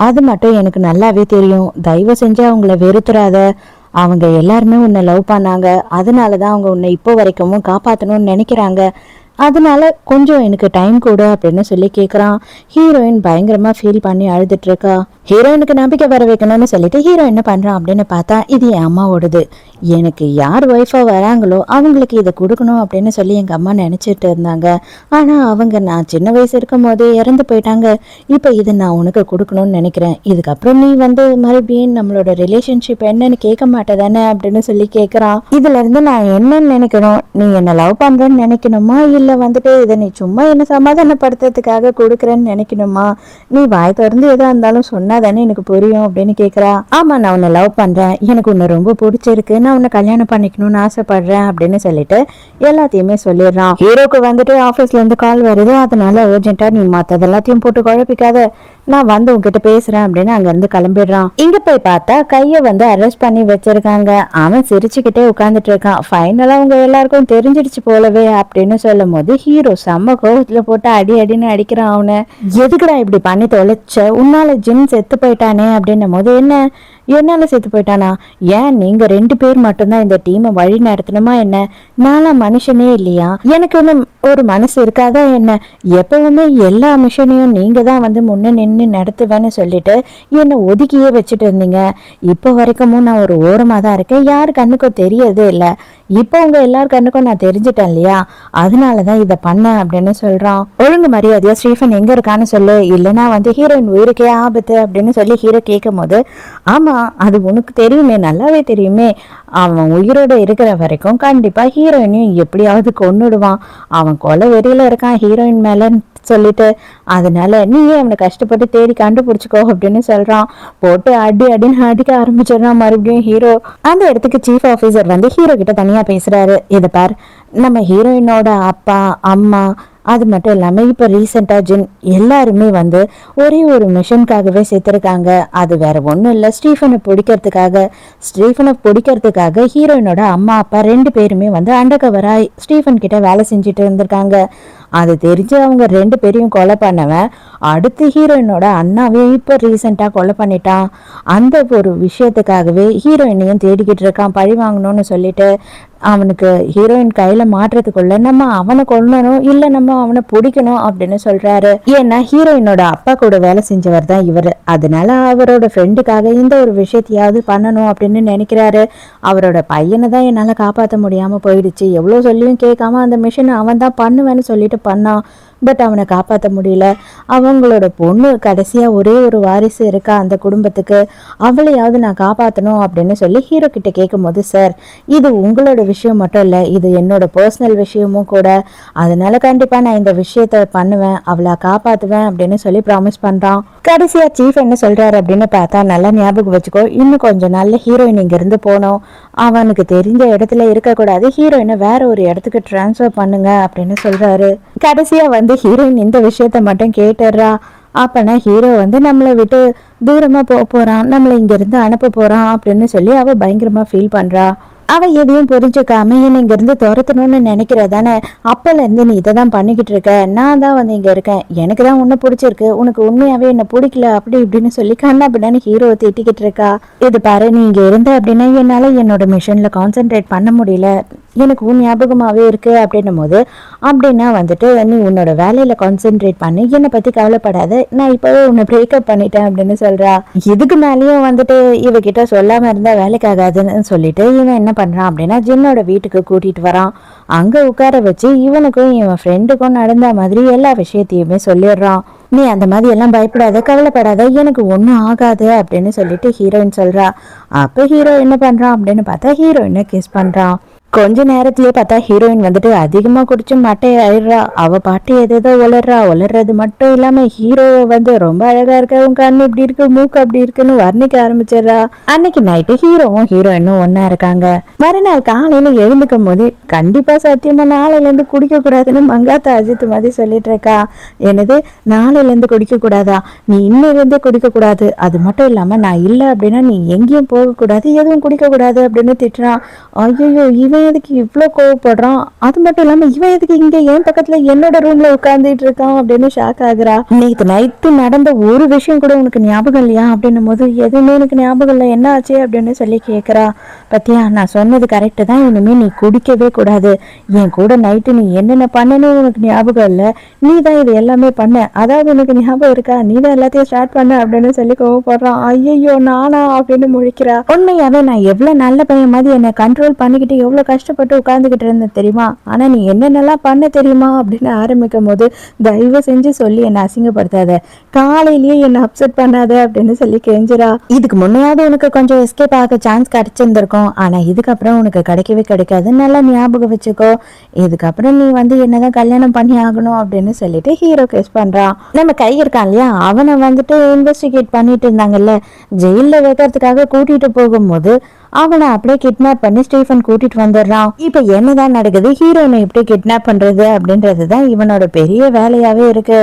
A: அது மட்டும் எனக்கு நல்லாவே தெரியும். தயவு செஞ்சு அவங்கள வெறுத்துறாத. அவங்க எல்லாருமே உன்னை லவ் பண்ணாங்க, அதனாலதான் அவங்க உன்னை இப்போ வரைக்கும் காப்பாற்றணும்னு நினைக்கிறாங்க. அதனால கொஞ்சம் எனக்கு டைம் கூட அப்படின்னு சொல்லி கேட்குறான். ஹீரோயின் பயங்கரமா ஃபீல் பண்ணி அழுதுட்டு இருக்கா. ஹீரோயினுக்கு நம்பிக்கை வர வைக்கணும்னு சொல்லிட்டு ஹீரோ என்ன பண்றான் அப்படின்னு பார்த்தா இது என் அம்மாவோடது, எனக்கு யார் ஒய்ஃபா வராங்களோ அவங்களுக்கு இதை கொடுக்கணும் அப்படின்னு சொல்லி எங்க அம்மா நினைச்சிட்டு இருந்தாங்க. ஆனா அவங்க நான் சின்ன வயசு இருக்கும் போதே இறந்து போயிட்டாங்க. இப்போ இதை நான் உனக்கு கொடுக்கணும்னு நினைக்கிறேன். இதுக்கப்புறம் நீ வந்து மறுபடியும் நம்மளோட ரிலேஷன்ஷிப் என்னன்னு கேட்க மாட்டேதானே அப்படின்னு சொல்லி கேட்குறான். இதுல இருந்து நான் என்னன்னு நினைக்கணும், நீ என்ன லவ் பண்றேன்னு நினைக்கணுமா இல்ல வந்துட்டு இதை நீ சும்மா என்ன சமாதானப்படுத்துறதுக்காக கொடுக்குறேன்னு நினைக்கணுமா, நீ வாய் திறந்து எதா இருந்தாலும் சொன்னாதானே எனக்கு புரியும் அப்படின்னு கேக்குறா. ஆமா, நான் உன்னை லவ் பண்றேன், எனக்கு உன்னை ரொம்ப பிடிச்சிருக்கு, நான் உன்னை கல்யாணம் பண்ணிக்கணும்னு ஆசைப்படுறேன் அப்படின்னு சொல்லிட்டு எல்லாத்தையுமே சொல்லிடுறான். ஹீரோக்கு வந்துட்டு ஆபீஸ்ல இருந்து கால் வருது, அதனால அர்ஜென்ட்டா நீ மத்தது எல்லாத்தையும் போட்டு குழப்பிக்காத, நான் வந்து உங்ககிட்ட பேசுறேன் அப்படின்னு அங்க இருந்து கிளம்பிடுறான். இங்க போய் பார்த்தா கைய வந்து அரெஸ்ட் பண்ணி வச்சிருக்காங்க. அவன் சிரிச்சுக்கிட்டே உட்கார்ந்துட்டு இருக்கான். ஃபைனலா அவங்க எல்லாருக்கும் தெரிஞ்சிடுச்சு போலவே அப்படின்னு சொல்லும் போது ஹீரோ செம்ம கோவத்துல போட்டு அடி அடின்னு அடிக்கிறான். அவனை எதுக்குடா இப்படி பண்ணி தொலைச்ச, உன்னால ஜிம் செத்து போயிட்டானே அப்படின்னும் போது என்ன என்னால செத்து போயிட்டானா, ஏன் நீங்க 2 பேர் மட்டும்தான் இந்த டீமை வழி நடத்தணுமா என்ன, நானா மனுஷனே இல்லையா, எனக்கு ஒண்ணு ஒரு மனசு இருக்காதா என்ன, எப்பவுமே எல்லா மிஷனையும் நீங்க தான் வந்து முன்ன நின்று நடத்துவேன்னு சொல்லிட்டு என்னை ஒதுக்கியே வச்சுட்டு இருந்தீங்க. இப்போ வரைக்கும் நான் ஒரு ஓரமா தான் இருக்கேன், யாரு கண்ணுக்கும் தெரியறதே இல்லை. இப்போ உங்க எல்லார் கண்ணுக்கும் நான் தெரிஞ்சுட்டேன் இல்லையா, அதனாலதான் இதை பண்ணேன் அப்படின்னு சொல்றான். ஒழுங்கு மரியாதையா ஸ்டீஃபன் எங்க இருக்கான்னு சொல்லு, இல்லைன்னா வந்து ஹீரோயின் உயிருக்கே ஆபத்து அப்படின்னு சொல்லி ஹீரோ கேட்கும் போது ஆமா அது உனக்கு தெரியுமே, நல்லாவே தெரியுமே, அவன் உயிரோட இருக்கிற வரைக்கும் கண்டிப்பா ஹீரோயினையும் எப்படியாவது கொன்னுடுவான், அவன் கொலை வெறியில இருக்கான் ஹீரோயின் மேல சொல்லிட்டு, அதனால நீயே அவனை கஷ்டப்பட்டு தேடி கண்டுபிடிச்சுக்கோ அப்படின்னு சொல்றான். போட்டு அடி அடின்னு அடிக்க ஆரம்பிச்சிடறான் மறுபடியும் ஹீரோ. அந்த இடத்துக்கு சீஃப் ஆபீசர் வந்து ஹீரோ கிட்ட தனியா பேசுறாரு. இதை பார், நம்ம ஹீரோயினோட அப்பா அம்மா அது மட்டும் இல்லாம இப்ப ரீசெண்டா ஜின் எல்லாருமே வந்து ஒரே ஒரு மிஷனுக்காகவே சேர்த்திருக்காங்க. அது வேற ஒண்ணும் இல்ல, ஸ்டீஃபனை பிடிக்கிறதுக்காக ஹீரோயினோட அம்மா அப்பா 2 பேருமே வந்து அண்டர்கவரா ஸ்டீஃபன் கிட்ட வேலை செஞ்சுட்டு இருந்திருக்காங்க. அது தெரிஞ்சு அவங்க 2 பேரையும் கொலை பண்ணவன் அடுத்து ஹீரோயினோட அண்ணாவே இப்ப ரீசெண்டா கொலை பண்ணிட்டான். அந்த ஒரு விஷயத்துக்காகவே ஹீரோயினையும் தேடிக்கிட்டு இருக்கான் பழி வாங்கணும்னு சொல்லிட்டு. அவனுக்கு ஹீரோயின் கையில மாட்டுறதுக்குள்ள நம்ம அவனை கொல்லணும் இல்ல நம்ம அவனை பிடிக்கணும் அப்படின்னு சொல்றாரு. ஏன்னா ஹீரோயினோட அப்பா கூட வேலை செஞ்சவர் தான் இவரு, அதனால அவரோட ஃப்ரெண்டுக்காக இந்த ஒரு விஷயத்தையாவது பண்ணணும் அப்படின்னு நினைக்கிறாரு. அவரோட பையனை தான் என்னால காப்பாற்ற முடியாம போயிடுச்சு, எவ்வளவு சொல்லியும் கேட்காம அந்த மிஷினை அவன் தான் பண்ணுவேன்னு சொல்லிட்டு பண்ணான். பட் அவனை காப்பாற்ற முடியல. அவங்களோட பொண்ணு கடைசியா ஒரே ஒரு வாரிசு இருக்கா அந்த குடும்பத்துக்கு, அவளையாவது நான் காப்பாற்றணும் அப்படின்னு சொல்லி ஹீரோ கிட்ட கேட்கும் போது, சார் இது உங்களோட விஷயம் மட்டும் இல்லை, இது என்னோட பர்சனல் விஷயமும் கூட, அதனால கண்டிப்பா நான் இந்த விஷயத்த பண்ணுவேன், அவளை காப்பாற்றுவேன் அப்படின்னு சொல்லி ப்ராமிஸ் பண்றான். கடைசியா சீஃப் என்ன சொல்றாரு அப்படின்னு பார்த்தா, நல்லா ஞாபகம் வச்சுக்கோ, இன்னும் கொஞ்சம் நல்ல ஹீரோயின் இங்க இருந்து போனோம், அவனுக்கு தெரிஞ்ச இடத்துல இருக்கக்கூடாது, ஹீரோயினை வேற ஒரு இடத்துக்கு டிரான்ஸ்ஃபர் பண்ணுங்க அப்படின்னு சொல்றாரு. கடைசியா வந்து ஹீரோயின் இந்த விஷயத்த மட்டும் கேட்டுறா. அப்பனா ஹீரோ வந்து நம்மளை விட்டு தூரமா போறான், நம்மளை இங்க இருந்து அனுப்ப போறான் அப்படின்னு சொல்லி அவ பயங்கரமா ஃபீல் பண்றா. அவ எதையும் புரிஞ்சுக்காம என்ன இங்க இருந்து துரத்தணும்னு நினைக்கிறதானே, அப்பல இருந்து நீ இதைதான் பண்ணிக்கிட்டு இருக்க, நான் தான் வந்து இங்க இருக்கேன், எனக்கு தான் உன்னை பிடிச்சிருக்கு, உனக்கு உண்மையாவே என்ன பிடிக்கல அப்படி இப்படின்னு சொல்லி கண்ணா அப்படின்னு ஹீரோவை திட்டிக்கிட்டு இருக்கா. இது பாரு, நீ இங்க இருந்த அப்படின்னா என்னால என்னோட மிஷன்ல கான்சென்ட்ரேட் பண்ண முடியல, எனக்கு உன் ஞாபகமாவே இருக்கு அப்படின்னும் போது, அப்படின்னா வந்துட்டு நீ உன்னோட வேலையில கான்சென்ட்ரேட் பண்ணி என்னை பத்தி கவலைப்படாத, நான் இப்பவே உன்னை பிரேக்கப் பண்ணிட்டேன் அப்படின்னு சொல்றா. இதுக்கு மேலேயும் வந்துட்டு இவகிட்ட சொல்லாம இருந்தா வேலைக்கு ஆகாதுன்னு சொல்லிட்டு இவன் என்ன பண்றான் அப்படின்னா ஜின்னோட வீட்டுக்கு கூட்டிட்டு வரான். அங்க உட்கார வச்சு இவனுக்கும் இவன் ஃப்ரெண்டுக்கும் நடந்த மாதிரி எல்லா விஷயத்தையுமே சொல்லிடுறான். நீ அந்த மாதிரி எல்லாம் பயப்படாத, கவலைப்படாத, எனக்கு ஒன்றும் ஆகாது அப்படின்னு சொல்லிட்டு ஹீரோயின் சொல்றா. அப்ப ஹீரோ என்ன பண்றான் அப்படின்னு பார்த்தா ஹீரோயினை கிஸ் பண்றான். கொஞ்ச நேரத்திலேயே பார்த்தா ஹீரோயின் வந்துட்டு அதிகமா குடிச்சு மட்டை ஆயிடுறா. அவ பாட்டு எதோ உளர்றது மட்டும் இல்லாம ஹீரோவை வந்து ரொம்ப அழகா இருக்க, உன் கண்ணு இப்படி இருக்கு, மூக்கு அப்படி இருக்குன்னு வர்ணிக்க ஆரம்பிச்சிடுறா. அன்னைக்கு நைட்டு ஹீரோவும் ஹீரோயினும் ஒன்னா இருக்காங்க. மறுநாள் காலையில எழுந்துக்கும் போது கண்டிப்பா சத்தியமா நாளையில இருந்து குடிக்க கூடாதுன்னு மங்காத்தா அஜித் மாதிரி சொல்லிட்டு இருக்கா. என்னது, நாளையில இருந்து குடிக்க கூடாதா? நீ இன்னிலிருந்தே குடிக்க கூடாது, அது மட்டும் இல்லாம நான் இல்ல அப்படின்னா நீ எங்கேயும் போக கூடாது, எதுவும் குடிக்க கூடாது அப்படின்னு திட்டுறான். ஐயோ, இவன் எதுக்கு இவ்வளோ கோவப்படுறான்? அது மட்டும் இல்லாம இவன் எதுக்கு இங்க என் பக்கத்துல என்னோட ரூம்ல உட்கார்ந்துட்டு இருக்கான் அப்படின்னு ஷாக் ஆகுறா. நேற்று நைட்டு நடந்த ஒரு விஷயம் கூட உனக்கு ஞாபகம் இல்லையா அப்படின்னும் போது எதுவுமே எனக்கு ஞாபகம் இல்லை, என்ன ஆச்சு அப்படின்னு சொல்லி கேட்குறா. பத்தியா, நான் சொன்னது கரெக்டு தான், இனிமே நீ குடிக்கவே கூடாது, என் கூட நைட்டு நீ என்னென்ன பண்ணணும் உனக்கு ஞாபகம் இல்லை, நீ தான் இது எல்லாமே பண்ண, அதாவது உனக்கு ஞாபகம் இருக்கா, நீ தான் எல்லாத்தையும் ஸ்டார்ட் பண்ண அப்படின்னு சொல்லி கோவப்படுறான். ஐயோ நானா அப்படின்னு முழிக்கிறா. உண்மையாவே நான் எவ்வளவு நல்ல பையன் மாதிரி என்னை கண்ட்ரோல் பண்ணிக்கிட்டு எவ்வளவு கஷ்டப்பட்டு உட்கார்ந்துகிட்டு இருந்தேன் தெரியுமா, ஆனா நீ என்னென்னலாம் பண்ண தெரியுமா அப்படின்னு ஆரம்பிக்கும் போது தயவு செஞ்சு சொல்லி என்னை அசிங்கப்படுத்தாத, காலையிலேயே என்னை அப்செட் பண்ணாத அப்படின்னு சொல்லி கெஞ்சுறா. இதுக்கு முன்னையாவது உனக்கு கொஞ்சம் எஸ்கேப் ஆக சான்ஸ் கிடைச்சிருந்திருக்கும், ஆனா இதுக்கப்புறம் உனக்கு கிடைக்கவே கிடைக்காது, நல்லா ஞாபகம் வச்சுக்கோ, இதுக்கப்புறம் நீ வந்து என்னதான் கல்யாணம் பண்ணி ஆகணும் அப்படின்னு சொல்லிட்டு ஹீரோ கேஸ் பண்றான். நம்ம கை இருக்கான் இல்லையா, அவனை வந்துட்டு இன்வெஸ்டிகேட் பண்ணிட்டு இருந்தாங்கல்ல, ஜெயில வைக்கிறதுக்காக கூட்டிட்டு போகும்போது அவனை அப்படியே கிட்னாப் பண்ணி ஸ்டீஃபன் கூட்டிட்டு வந்துடுறான். இப்ப என்னதான் நடக்குது, ஹீரோனை எப்படி கிட்னாப் பண்றது அப்படின்றதுதான் இவனோட பெரிய வேலையாவே இருக்கு.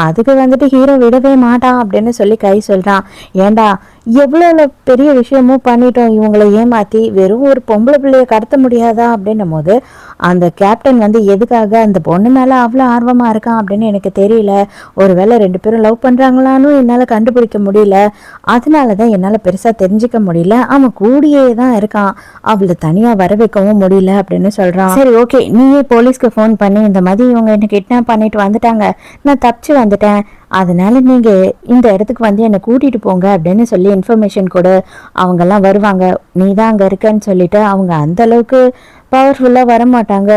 A: அதுக்கு வந்துட்டு ஹீரோ விடவே மாட்டான் அப்படின்னு சொல்லி கை சொல்றான். ஏண்டா, எவ்வளவு பெரிய விஷயமும் பண்ணிட்டோம், இவங்களை ஏமாத்தி வெறும் ஒரு பொம்பளை பிள்ளைய கடத்த முடியாதா அப்படின்னும் போது அந்த கேப்டன் வந்து எதுக்காக அந்த பொண்ணு மேல அவ்வளோ ஆர்வமா இருக்கான் அப்படின்னு எனக்கு தெரியல, ஒருவேளை ரெண்டு பேரும் லவ் பண்றாங்களான்னு என்னால கண்டுபிடிக்க முடியல, அதனாலதான் என்னால பெருசா தெரிஞ்சுக்க முடியல, அவன் கூடியே தான் இருக்கான், அவளை தனியா வர வைக்கவும் முடியல அப்படின்னு சொல்றான். சரி ஓகே, நீயே போலீஸ்க்கு ஃபோன் பண்ணி இந்த மாதிரி இவங்க என்ன கிட்னாப் பண்ணிட்டு வந்துட்டாங்க, நான் தப்பிச்சு வந்துட்டேன், அதனால நீங்க இந்த இடத்துக்கு வந்து என்னை கூட்டிட்டு போங்க அப்படின்னு சொல்லி இன்ஃபர்மேஷன் கொடு, அவங்கெல்லாம் வருவாங்க, நீ தான் அங்க இருக்கன்னு சொல்லிட்டு அவங்க அந்த அளவுக்கு பவர்ஃபுல்லா வரமாட்டாங்க,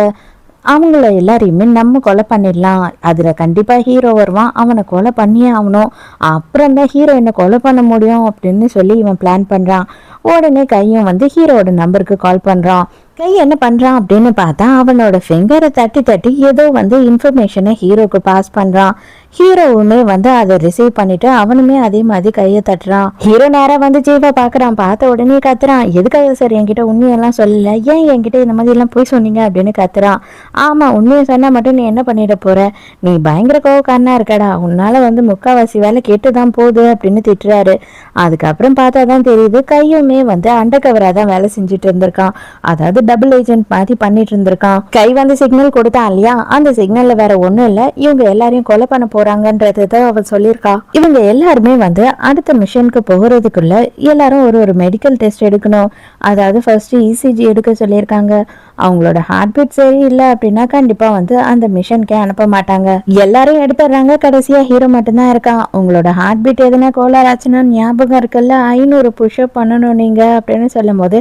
A: அவங்கள எல்லாரையுமே நம்ம கொலை பண்ணிடலாம், அதுல கண்டிப்பா ஹீரோ வருவான், அவனை கொலை பண்ணியே ஆகணும், அப்புறம் தான் ஹீரோ என்ன கொலை பண்ண முடியும் அப்படின்னு சொல்லி இவன் பிளான் பண்றான். உடனே கையும் வந்து ஹீரோட நம்பருக்கு கால் பண்றான். கை என்ன பண்றான் அப்படின்னு பார்த்தா அவனோட ஃபிங்கரை தட்டி தட்டி ஏதோ வந்து இன்ஃபர்மேஷனை ஹீரோக்கு பாஸ் பண்றான். ஹீரோவுமே வந்து அதை ரிசீவ் பண்ணிட்டு அவனுமே அதே மாதிரி கையை தட்டுறான். ஹீரோ நேரா வந்து ஜீவா பாக்குறான். பார்த்த உடனே கத்துறான், எதுக்காக சார் என்கிட்ட உண்மையெல்லாம் சொல்லல, ஏன் என்கிட்ட இந்த மாதிரி எல்லாம் போய் சொன்னீங்க அப்படின்னு கத்துறான். ஆமா, உண்மையை சொன்னா மட்டும் நீ என்ன பண்ணிட போற, நீ பயங்கர கோவக்காரனா இருக்கடா, உன்னால வந்து முக்காவாசி வேலை கேட்டுதான் போகுது அப்படின்னு திட்டுறாரு. அதுக்கப்புறம் பார்த்தாதான் தெரியுது கையுமே வந்து அண்டர் கவரா தான் வேலை செஞ்சுட்டு இருந்திருக்கான், அதாவது டபுள் ஏஜென்ட் மாதிரி பண்ணிட்டு இருந்திருக்கான். கை வந்து சிக்னல் கொடுத்தான் இல்லையா, அந்த சிக்னல்ல வேற ஒண்ணும் இல்ல, இவங்க எல்லாரையும் கொலை பண்ண போறாங்கன்றதான் அவ சொல்லியிருக்கா. இவங்க எல்லாருமே வந்து அடுத்த மிஷனுக்கு போகிறதுக்குள்ள எல்லாரும் ஒரு மெடிக்கல் டெஸ்ட் எடுக்கணும், அதாவது ஃபர்ஸ்ட் இசிஜி எடுக்க சொல்லியிருக்காங்க. அவங்களோட ஹார்ட் பீட் சரி இல்லை அப்படின்னா கண்டிப்பா வந்து அந்த மிஷனுக்கே அனுப்ப மாட்டாங்க. எல்லாரும் எடுத்துடுறாங்க, கடைசியா ஹீரோ மட்டும்தான் இருக்கான். உங்களோட ஹார்ட் பீட் எதுனா கோளாறு ஆச்சுன்னா ஞாபகம் இருக்குல்ல, 500 புஷ்அப் பண்ணணும் நீங்க அப்படின்னு சொல்லும் போது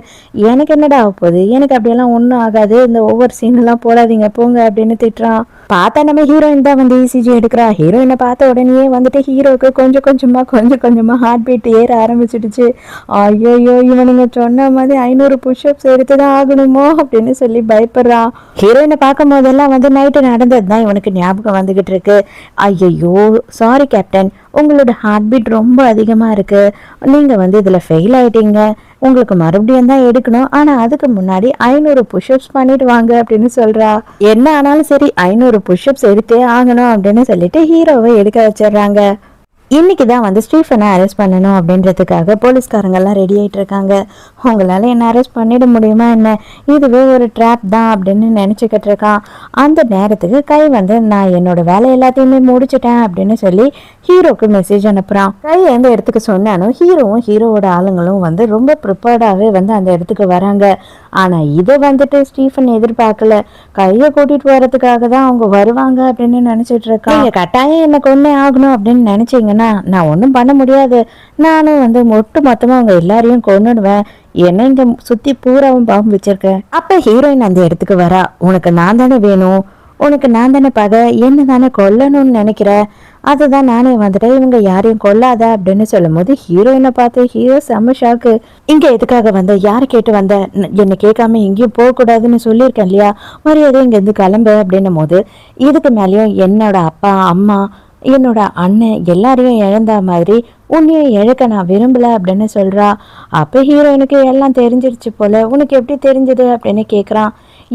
A: எனக்கு என்னடா ஆக போகுது, எனக்கு அப்படியெல்லாம் ஒன்றும் ஆகாது, இந்த ஒவ்வொரு சீன் எல்லாம் போடாதீங்க போங்க அப்படின்னு திட்டுறான். பார்த்தா நம்ம ஹீரோயின் தான் வந்து இசிஜி எடுக்கிறா. ஹீரோயினை பார்த்த உடனே வந்துட்டு ஹீரோக்கு கொஞ்சம் கொஞ்சமா ஹார்ட் பீட் ஏற ஆரம்பிச்சிடுச்சு. ஐயோ, இவனுங்க சொன்ன மாதிரி 500 புஷ்அப்ஸ் எடுத்துதான் ஆகணுமோ அப்படின்னு சொல்லி பயப்படுறான். ஹீரோயினை பார்க்கும் போதெல்லாம் வந்து நைட்டு நடந்தது தான் இவனுக்கு ஞாபகம் வந்துகிட்டு இருக்கு. ஐயோ சாரி கேப்டன், உங்களோட ஹார்ட் பீட் ரொம்ப அதிகமா இருக்கு, நீங்க வந்து இதுல ஃபெயில் ஆயிட்டீங்க, உங்களுக்கு மறுபடியும் தான் எடுக்கணும், ஆனா அதுக்கு முன்னாடி 500 புஷ்அப்ஸ் பண்ணிட்டு வாங்க அப்படின்னு சொல்றா. என்ன ஆனாலும் சரி 500 புஷ்அப்ஸ் எடுத்தே ஆகணும் அப்படின்னு சொல்லிட்டு ஹீரோவை எடுக்க வச்சிடுறாங்க. இன்னைக்கு தான் வந்து ஸ்டீஃபனை அரெஸ்ட் பண்ணணும் அப்படின்றதுக்காக போலீஸ்காரங்கெல்லாம் ரெடி ஆகிட்டு இருக்காங்க. உங்களால் என்ன அரெஸ்ட் பண்ணிட முடியுமா என்ன, இதுவே ஒரு ட்ராப் தான் அப்படின்னு நினச்சிக்கிட்டு இருக்கான். அந்த நேரத்துக்கு கை வந்து நான் என்னோட வேலை எல்லாத்தையுமே முடிச்சிட்டேன் அப்படின்னு சொல்லி ஹீரோக்கு மெசேஜ் அனுப்புகிறான். கை எந்த இடத்துக்கு சொன்னாலும் ஹீரோவும் ஹீரோவோட ஆளுங்களும் வந்து ரொம்ப ப்ரிப்பேர்டாகவே வந்து அந்த இடத்துக்கு வராங்க. ஆனால் இதை வந்துட்டு ஸ்டீஃபன் எதிர்பார்க்கல. கையை கூட்டிகிட்டு வர்றதுக்காக தான் அவங்க வருவாங்க அப்படின்னு நினச்சிட்டு இருக்கான். நீங்கள் கட்டாயம் என்னை கொன்னே ஆகணும் அப்படின்னு நினச்சிங்கன்னா நான் ஒன்றும் பண்ண முடியாது. நானும் வந்து மொத்தமாக அவங்க எல்லாரையும் கொன்னுடுவேன். என்ன இங்கே சுற்றி பூராவும் பாம்பு வச்சிருக்கேன். அப்போ ஹீரோயின் அந்த இடத்துக்கு வரா. உனக்கு நான் தானே வேணும், உனக்கு நான் தானே பகை, என்ன தானே கொல்லணும்னு நினைக்கிற, அதுதான் நானே வந்துட்டேன், இவங்க யாரையும் கொல்லாத அப்படின்னு சொல்லும் போது ஹீரோயினை பார்த்து ஹீரோ செம்ம ஷாக்கு. இங்க எதுக்காக வந்த, யாரை கேட்டு வந்த, என்னை கேட்காம எங்கேயும் போகக்கூடாதுன்னு சொல்லியிருக்கேன் இல்லையா, மரியாதை இங்கேருந்து கிளம்பு அப்படின்னும் போது இதுக்கு மேலேயும் என்னோட அப்பா அம்மா என்னோட அண்ணன் எல்லாரையும் இழந்த மாதிரி உன்னையும் இழக்க நான் விரும்பல அப்படின்னு சொல்றா. அப்போ ஹீரோயினுக்கு எல்லாம் தெரிஞ்சிருச்சு போல. உனக்கு எப்படி தெரிஞ்சது அப்படின்னு கேட்குறான்.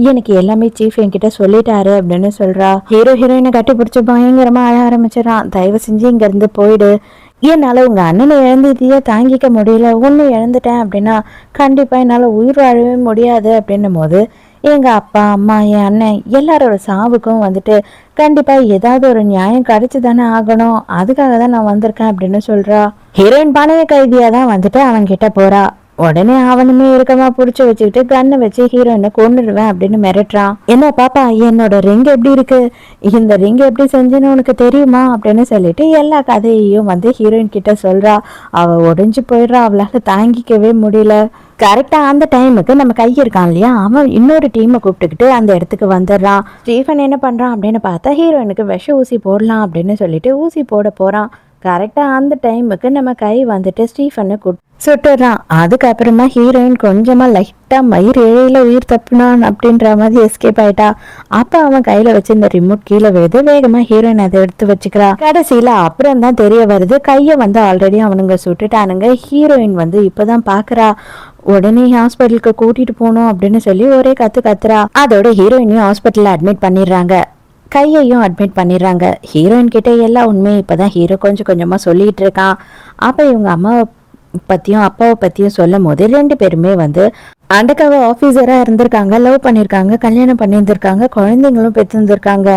A: எனக்கு எல்லாமே சீஃப் என்கிட்ட சொல்லிட்டாரு அப்படின்னு சொல்றா. ஹீரோயினை கட்டி பிடிச்சி பயங்கரமா அழ ஆரம்பிச்சிடறான். தயவு செஞ்சு இங்க இருந்து போயிடு, என்னால உங்க அண்ணனை இழந்ததையே தாங்கிக்க முடியல, ஒன்னு இழந்துட்டேன் அப்படின்னா கண்டிப்பா என்னால உயிர் வாழவே முடியாது அப்படின்னும் போது எங்க அப்பா அம்மா என் அண்ணன் எல்லாரோட சாவுக்கும் வந்துட்டு கண்டிப்பா ஏதாவது ஒரு நியாயம் கிடைச்சு தானே ஆகணும், அதுக்காக தான் நான் வந்திருக்கேன் அப்படின்னு சொல்றா. ஹீரோயின் பணைய கைதியா தான் வந்துட்டு அவன் கிட்ட போறா. உடனே அவனுமே இருக்கமா புடிச்சு வச்சுக்கிட்டு கண்ணை வச்சு ஹீரோயினை கொண்டுடுவேன் அப்படின்னு மிரட்டுறான். என்ன பாப்பா, என்னோட ரிங் எப்படி இருக்கு, இந்த ரிங் எப்படி செஞ்சுன்னு உனக்கு தெரியுமா அப்படின்னு சொல்லிட்டு எல்லா கதையையும் வந்து ஹீரோயின் கிட்ட சொல்றா. அவ உடைஞ்சு போயிடுறா, அவளால தாங்கிக்கவே முடியல. கரெக்டா அந்த டைமுக்கு நம்ம கை இருக்கான் இல்லையா, அவன் இன்னொரு டீமை கூப்பிட்டுக்கிட்டு அந்த இடத்துக்கு வந்துடுறான். ஸ்டீஃபன் என்ன பண்றான் அப்படின்னு பார்த்தா ஹீரோயினுக்கு விஷ ஊசி போடலாம் அப்படின்னு சொல்லிட்டு ஊசி போட போறான். கரெக்டா அந்த டைமுக்கு நம்ம கை வந்துட்டு ஸ்டீஃபனை சுட்டுறான். அதுக்கப்புறமா ஹீரோயின் கொஞ்சமா லைட்டா மயிர் இழையில உயிர் தப்புனான் அப்படின்ற மாதிரி எஸ்கேப் ஆயிட்டா. அப்ப அவன் கையில வச்சு இந்த ரிமோட் கீழே விழுது. வேகமா ஹீரோயின் அதை எடுத்து வச்சுக்கிறா. கடைசியில அப்புறம் தான் தெரிய வருது கைய வந்து ஆல்ரெடி அவனுங்க சுட்டுட்டானுங்க. ஹீரோயின் வந்து இப்பதான் பாக்குறா. உடனே ஹாஸ்பிட்டலுக்கு கூட்டிட்டு போகணும் அப்படின்னு சொல்லி ஒரே கத்துறா. அதோட ஹீரோயினையும் ஹாஸ்பிட்டல்ல அட்மிட் பண்ணிடுறாங்க. கையையும் அட்மிட் பண்ணிடுறாங்க. ஹீரோயின் கிட்ட எல்லா உண்மையும் இப்பதான் ஹீரோ கொஞ்சம் கொஞ்சமா சொல்லிட்டு இருக்கான். அப்ப இவங்க அம்மாவை பத்தியும் அப்பாவை பத்தியும் சொல்லும் போது ரெண்டு பேருமே வந்து அண்டர்கவர் ஆஃபீஸரா இருந்திருக்காங்க, லவ் பண்ணியிருக்காங்க, கல்யாணம் பண்ணியிருந்திருக்காங்க, குழந்தைங்களும் பெற்றிருந்திருக்காங்க.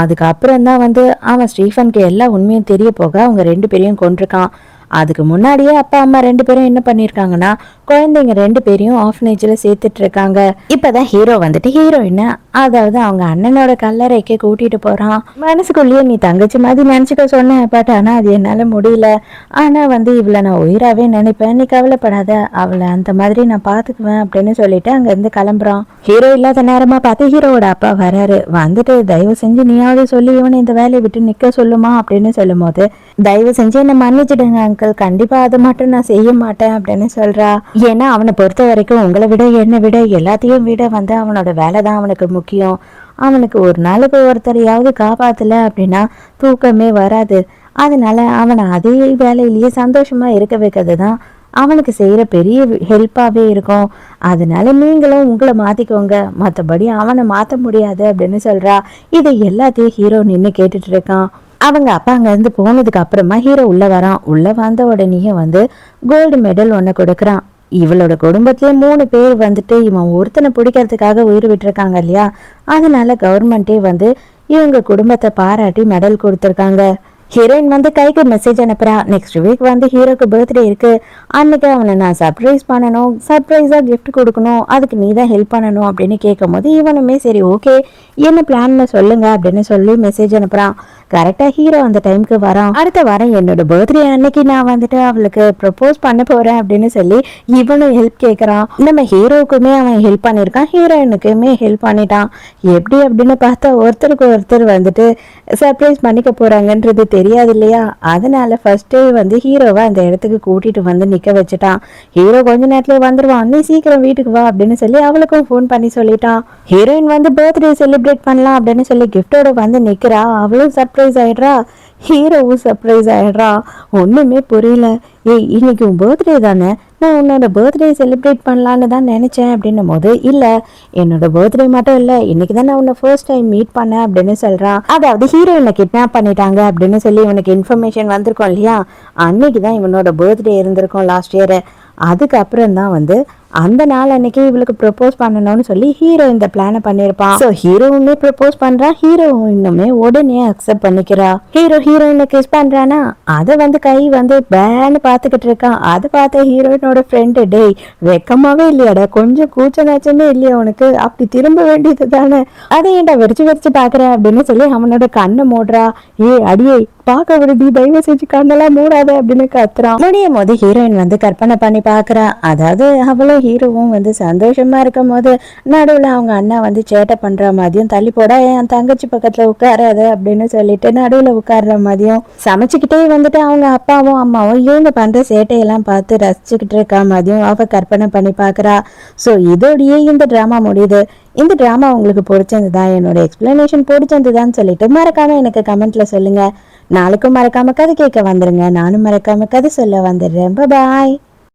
A: அதுக்கப்புறம் தான் வந்து அவன் ஸ்டீஃபனுக்கு எல்லா உண்மையும் தெரிய போக அவங்க ரெண்டு பேரையும் கொண்டிருக்கான். அதுக்கு முன்னாடியே அப்பா அம்மா ரெண்டு பேரும் என்ன பண்ணிருக்காங்கன்னா குழந்தைங்க ரெண்டு பேரையும் ஆஃபனேஜ்ல சேர்த்துட்டு இருக்காங்க. இப்பதான் ஹீரோ வந்துட்டு ஹீரோயினை அதாவது அவங்க அண்ணனோட கல்லறைக்கு கூட்டிட்டு போறான். மனசுக்குள்ளேயே நீ தங்கச்சி மாதிரி நினைச்சுக்க சொன்னேன், பட் ஆனா அது என்னால முடியல. ஆனா வந்து இவளை நான் உயிராவே நினைப்பேன், நீ கவலைப்படாத, அவளை அந்த மாதிரி நான் பாத்துக்குவேன் அப்படின்னு சொல்லிட்டு அங்க இருந்து கிளம்புறான். ஹீரோ இல்லாத நேரமா பார்த்து ஹீரோவோட அப்பா வராரு. வந்துட்டு தயவு செஞ்சு நீயாவது சொல்லி இவனை இந்த வேலையை விட்டு நிக்க சொல்லுமா அப்படின்னு சொல்லும் போது தயவு செஞ்சு என்ன மன்னிச்சிடுங்க அங்கிள், கண்டிப்பா அதை மட்டும் நான் செய்ய மாட்டேன் அப்படின்னு சொல்றா. ஏன்னா அவனை பொறுத்த வரைக்கும் உங்களை விட என்னை விட எல்லாத்தையும் விட வந்து அவனோட வேலை தான் அவனுக்கு முக்கியம். அவனுக்கு ஒரு நாளுக்கு ஒருத்தரையாவது காப்பாத்தல அப்படின்னா தூக்கமே வராது. அதனால அவனை அதே வேலையிலேயே சந்தோஷமா இருக்க வைக்கிறது தான் அவனுக்கு செய்யற பெரிய ஹெல்ப்பாவே இருக்கும். அதனால நீங்களும் உங்களை மாத்திக்கோங்க, மற்றபடி அவனை மாத்த முடியாது அப்படின்னு சொல்றா. இதை எல்லாத்தையும் ஹீரோ நின்று கேட்டுட்டு இருக்கான். அவங்க அப்பா அங்கேருந்து போனதுக்கு அப்புறமா ஹீரோ உள்ள வரான். உள்ள வந்த உடனேயே வந்து கோல்டு மெடல் ஒன்று கொடுக்குறான். இவளோட குடும்பத்திலே 3 பேர் வந்துட்டு இவன் ஒருத்தனை பிடிக்கிறதுக்காக உயிர் விட்டுருக்காங்க இல்லையா, அதனால கவர்மெண்ட்டே வந்து இவங்க குடும்பத்தை பாராட்டி மெடல் கொடுத்துருக்காங்க. ஹீரோயின் வந்து கைக்கு மெசேஜ் அனுப்புறா. நெக்ஸ்ட் வீக் வந்து ஹீரோக்கு பர்த்டே இருக்கு, அன்னைக்கு அவனை நான் சர்ப்ரைஸ் பண்ணணும், சர்ப்ரைஸா கிஃப்ட் கொடுக்கணும், அதுக்கு நீ தான் ஹெல்ப் பண்ணணும் அப்படின்னு கேட்கும் போது இவனுமே சரி ஓகே என்ன பிளான்னு சொல்லுங்க அப்படின்னு சொல்லி மெசேஜ் அனுப்புறான். கரெக்டா ஹீரோ அந்த டைமுக்கு வரான். அடுத்த வாரம் என்னோட பர்த்டே அன்னைக்கு நான் வந்துட்டு அவளுக்கு ப்ரப்போஸ் பண்ண போறேன் அப்படின்னு சொல்லி இவனும் ஹெல்ப் கேட்கறான். நம்ம ஹீரோவுக்குமே அவன் ஹெல்ப் பண்ணியிருக்கான், ஹீரோயினுக்குமே ஹெல்ப் பண்ணிட்டான். எப்படி அப்படின்னு பார்த்தா ஒருத்தருக்கு ஒருத்தர் வந்துட்டு சர்ப்ரைஸ் பண்ணிக்க போறாங்கன்றது தெரியாது இல்லையா, அதனால ஃபர்ஸ்டே வந்து ஹீரோவை அந்த இடத்துக்கு கூட்டிட்டு வந்து நிக்க வச்சுட்டான். ஹீரோ கொஞ்ச நேரத்துல வந்துருவான், நீ சீக்கிரம் வீட்டுக்கு வா அப்படின்னு சொல்லி அவளுக்கும் ஃபோன் பண்ணி சொல்லிட்டான். ஹீரோயின் வந்து பர்த்டே செலிப்ரேட் பண்ணலாம் அப்படின்னு சொல்லி கிஃப்டோட வந்து நிக்கிறா. அவளும் சர்ப்ரைஸ் ஆயிடுறா, ஹீரோவும் சர்ப்ரைஸ் ஆயிடுறா. ஒண்ணுமே புரியல. ஏய் இன்னைக்கு உன் பர்த்டே தானே, நான் உன்னோட பர்த்டே செலிப்ரேட் பண்ணலான்னு தான் நினைச்சேன் அப்படின்னும் போது இல்ல என்னோட பர்த்டே மட்டும் இல்ல இன்னைக்கு தான் நான் உன்னை ஃபர்ஸ்ட் டைம் மீட் பண்ணேன் அப்படின்னு சொல்றான். அதாவது ஹீரோயினை கிட்னாப் பண்ணிட்டாங்க அப்படின்னு சொல்லி இவனுக்கு இன்ஃபர்மேஷன் வந்திருக்கும் இல்லையா, அன்னைக்கு தான் இவனோட பர்த்டே இருந்திருக்கும் லாஸ்ட் இயர். அதுக்கப்புறம் தான் அந்த நாள் அன்னைக்கு இவளுக்கு ப்ரப்போஸ் பண்ணணும்னு சொல்லி ஹீரோ இந்த பிளானை பண்ணிருப்பான். ஸோ ஹீரோவுமே ப்ரப்போஸ் பண்றான், ஹீரோவும் இன்னுமே உடனே அக்செப்ட் பண்ணிக்கிறா. ஹீரோயினை கிஸ் பண்றானா அதை கை பேன்னு பாத்துக்கிட்டு இருக்கான். அதை பார்த்த ஹீரோயினோட ஃப்ரெண்டு டேய் வெக்கமாவே இல்லையாடா, கொஞ்சம் கூச்ச நாச்சமே இல்லையா உனக்கு, அப்படி திரும்ப வேண்டியது தானே, அதை ஏன்டா வெறிச்சு பாக்குற அப்படின்னு சொல்லி அவனோட கண்ணை மூடுறா. அடியே பார்க்க விடுதி தயவு செஞ்சு கண்ணெல்லாம் மூடாத அப்படின்னு கத்துறான். முடியும் போது ஹீரோயின் கற்பனை பண்ணி பாக்குறா. அதாவது அவளும் ஹீரோவும் சந்தோஷமா இருக்கும் போது நடுவுல அவங்க அண்ணா சேட்டை பண்ற மாதிரியும் தள்ளி போட என் தங்கச்சி பக்கத்துல உட்காராது அப்படின்னு சொல்லிட்டு நடுவுல உட்கார்ற மாதிரியும் சமைச்சுக்கிட்டே அவங்க அப்பாவும் அம்மாவும் இவங்க பண்ற சேட்டையெல்லாம் பார்த்து ரசிச்சுக்கிட்டு இருக்க மாதிரியும் அவ கற்பனை பண்ணி பாக்குறா. ஸோ இதோடயே இந்த டிராமா முடியுது. இந்த டிராமா உங்களுக்கு பிடிச்சிருந்ததா, என்னோட எக்ஸ்பிளனேஷன் பிடிச்சிருந்ததான்னு சொல்லிட்டு மறக்காம எனக்கு கமெண்ட்ல சொல்லுங்க. நாளைக்கும் மறக்காம கதை கேட்க வந்துருங்க. நானும் மறக்காம கதை சொல்ல வந்துடுறேன். பாய்.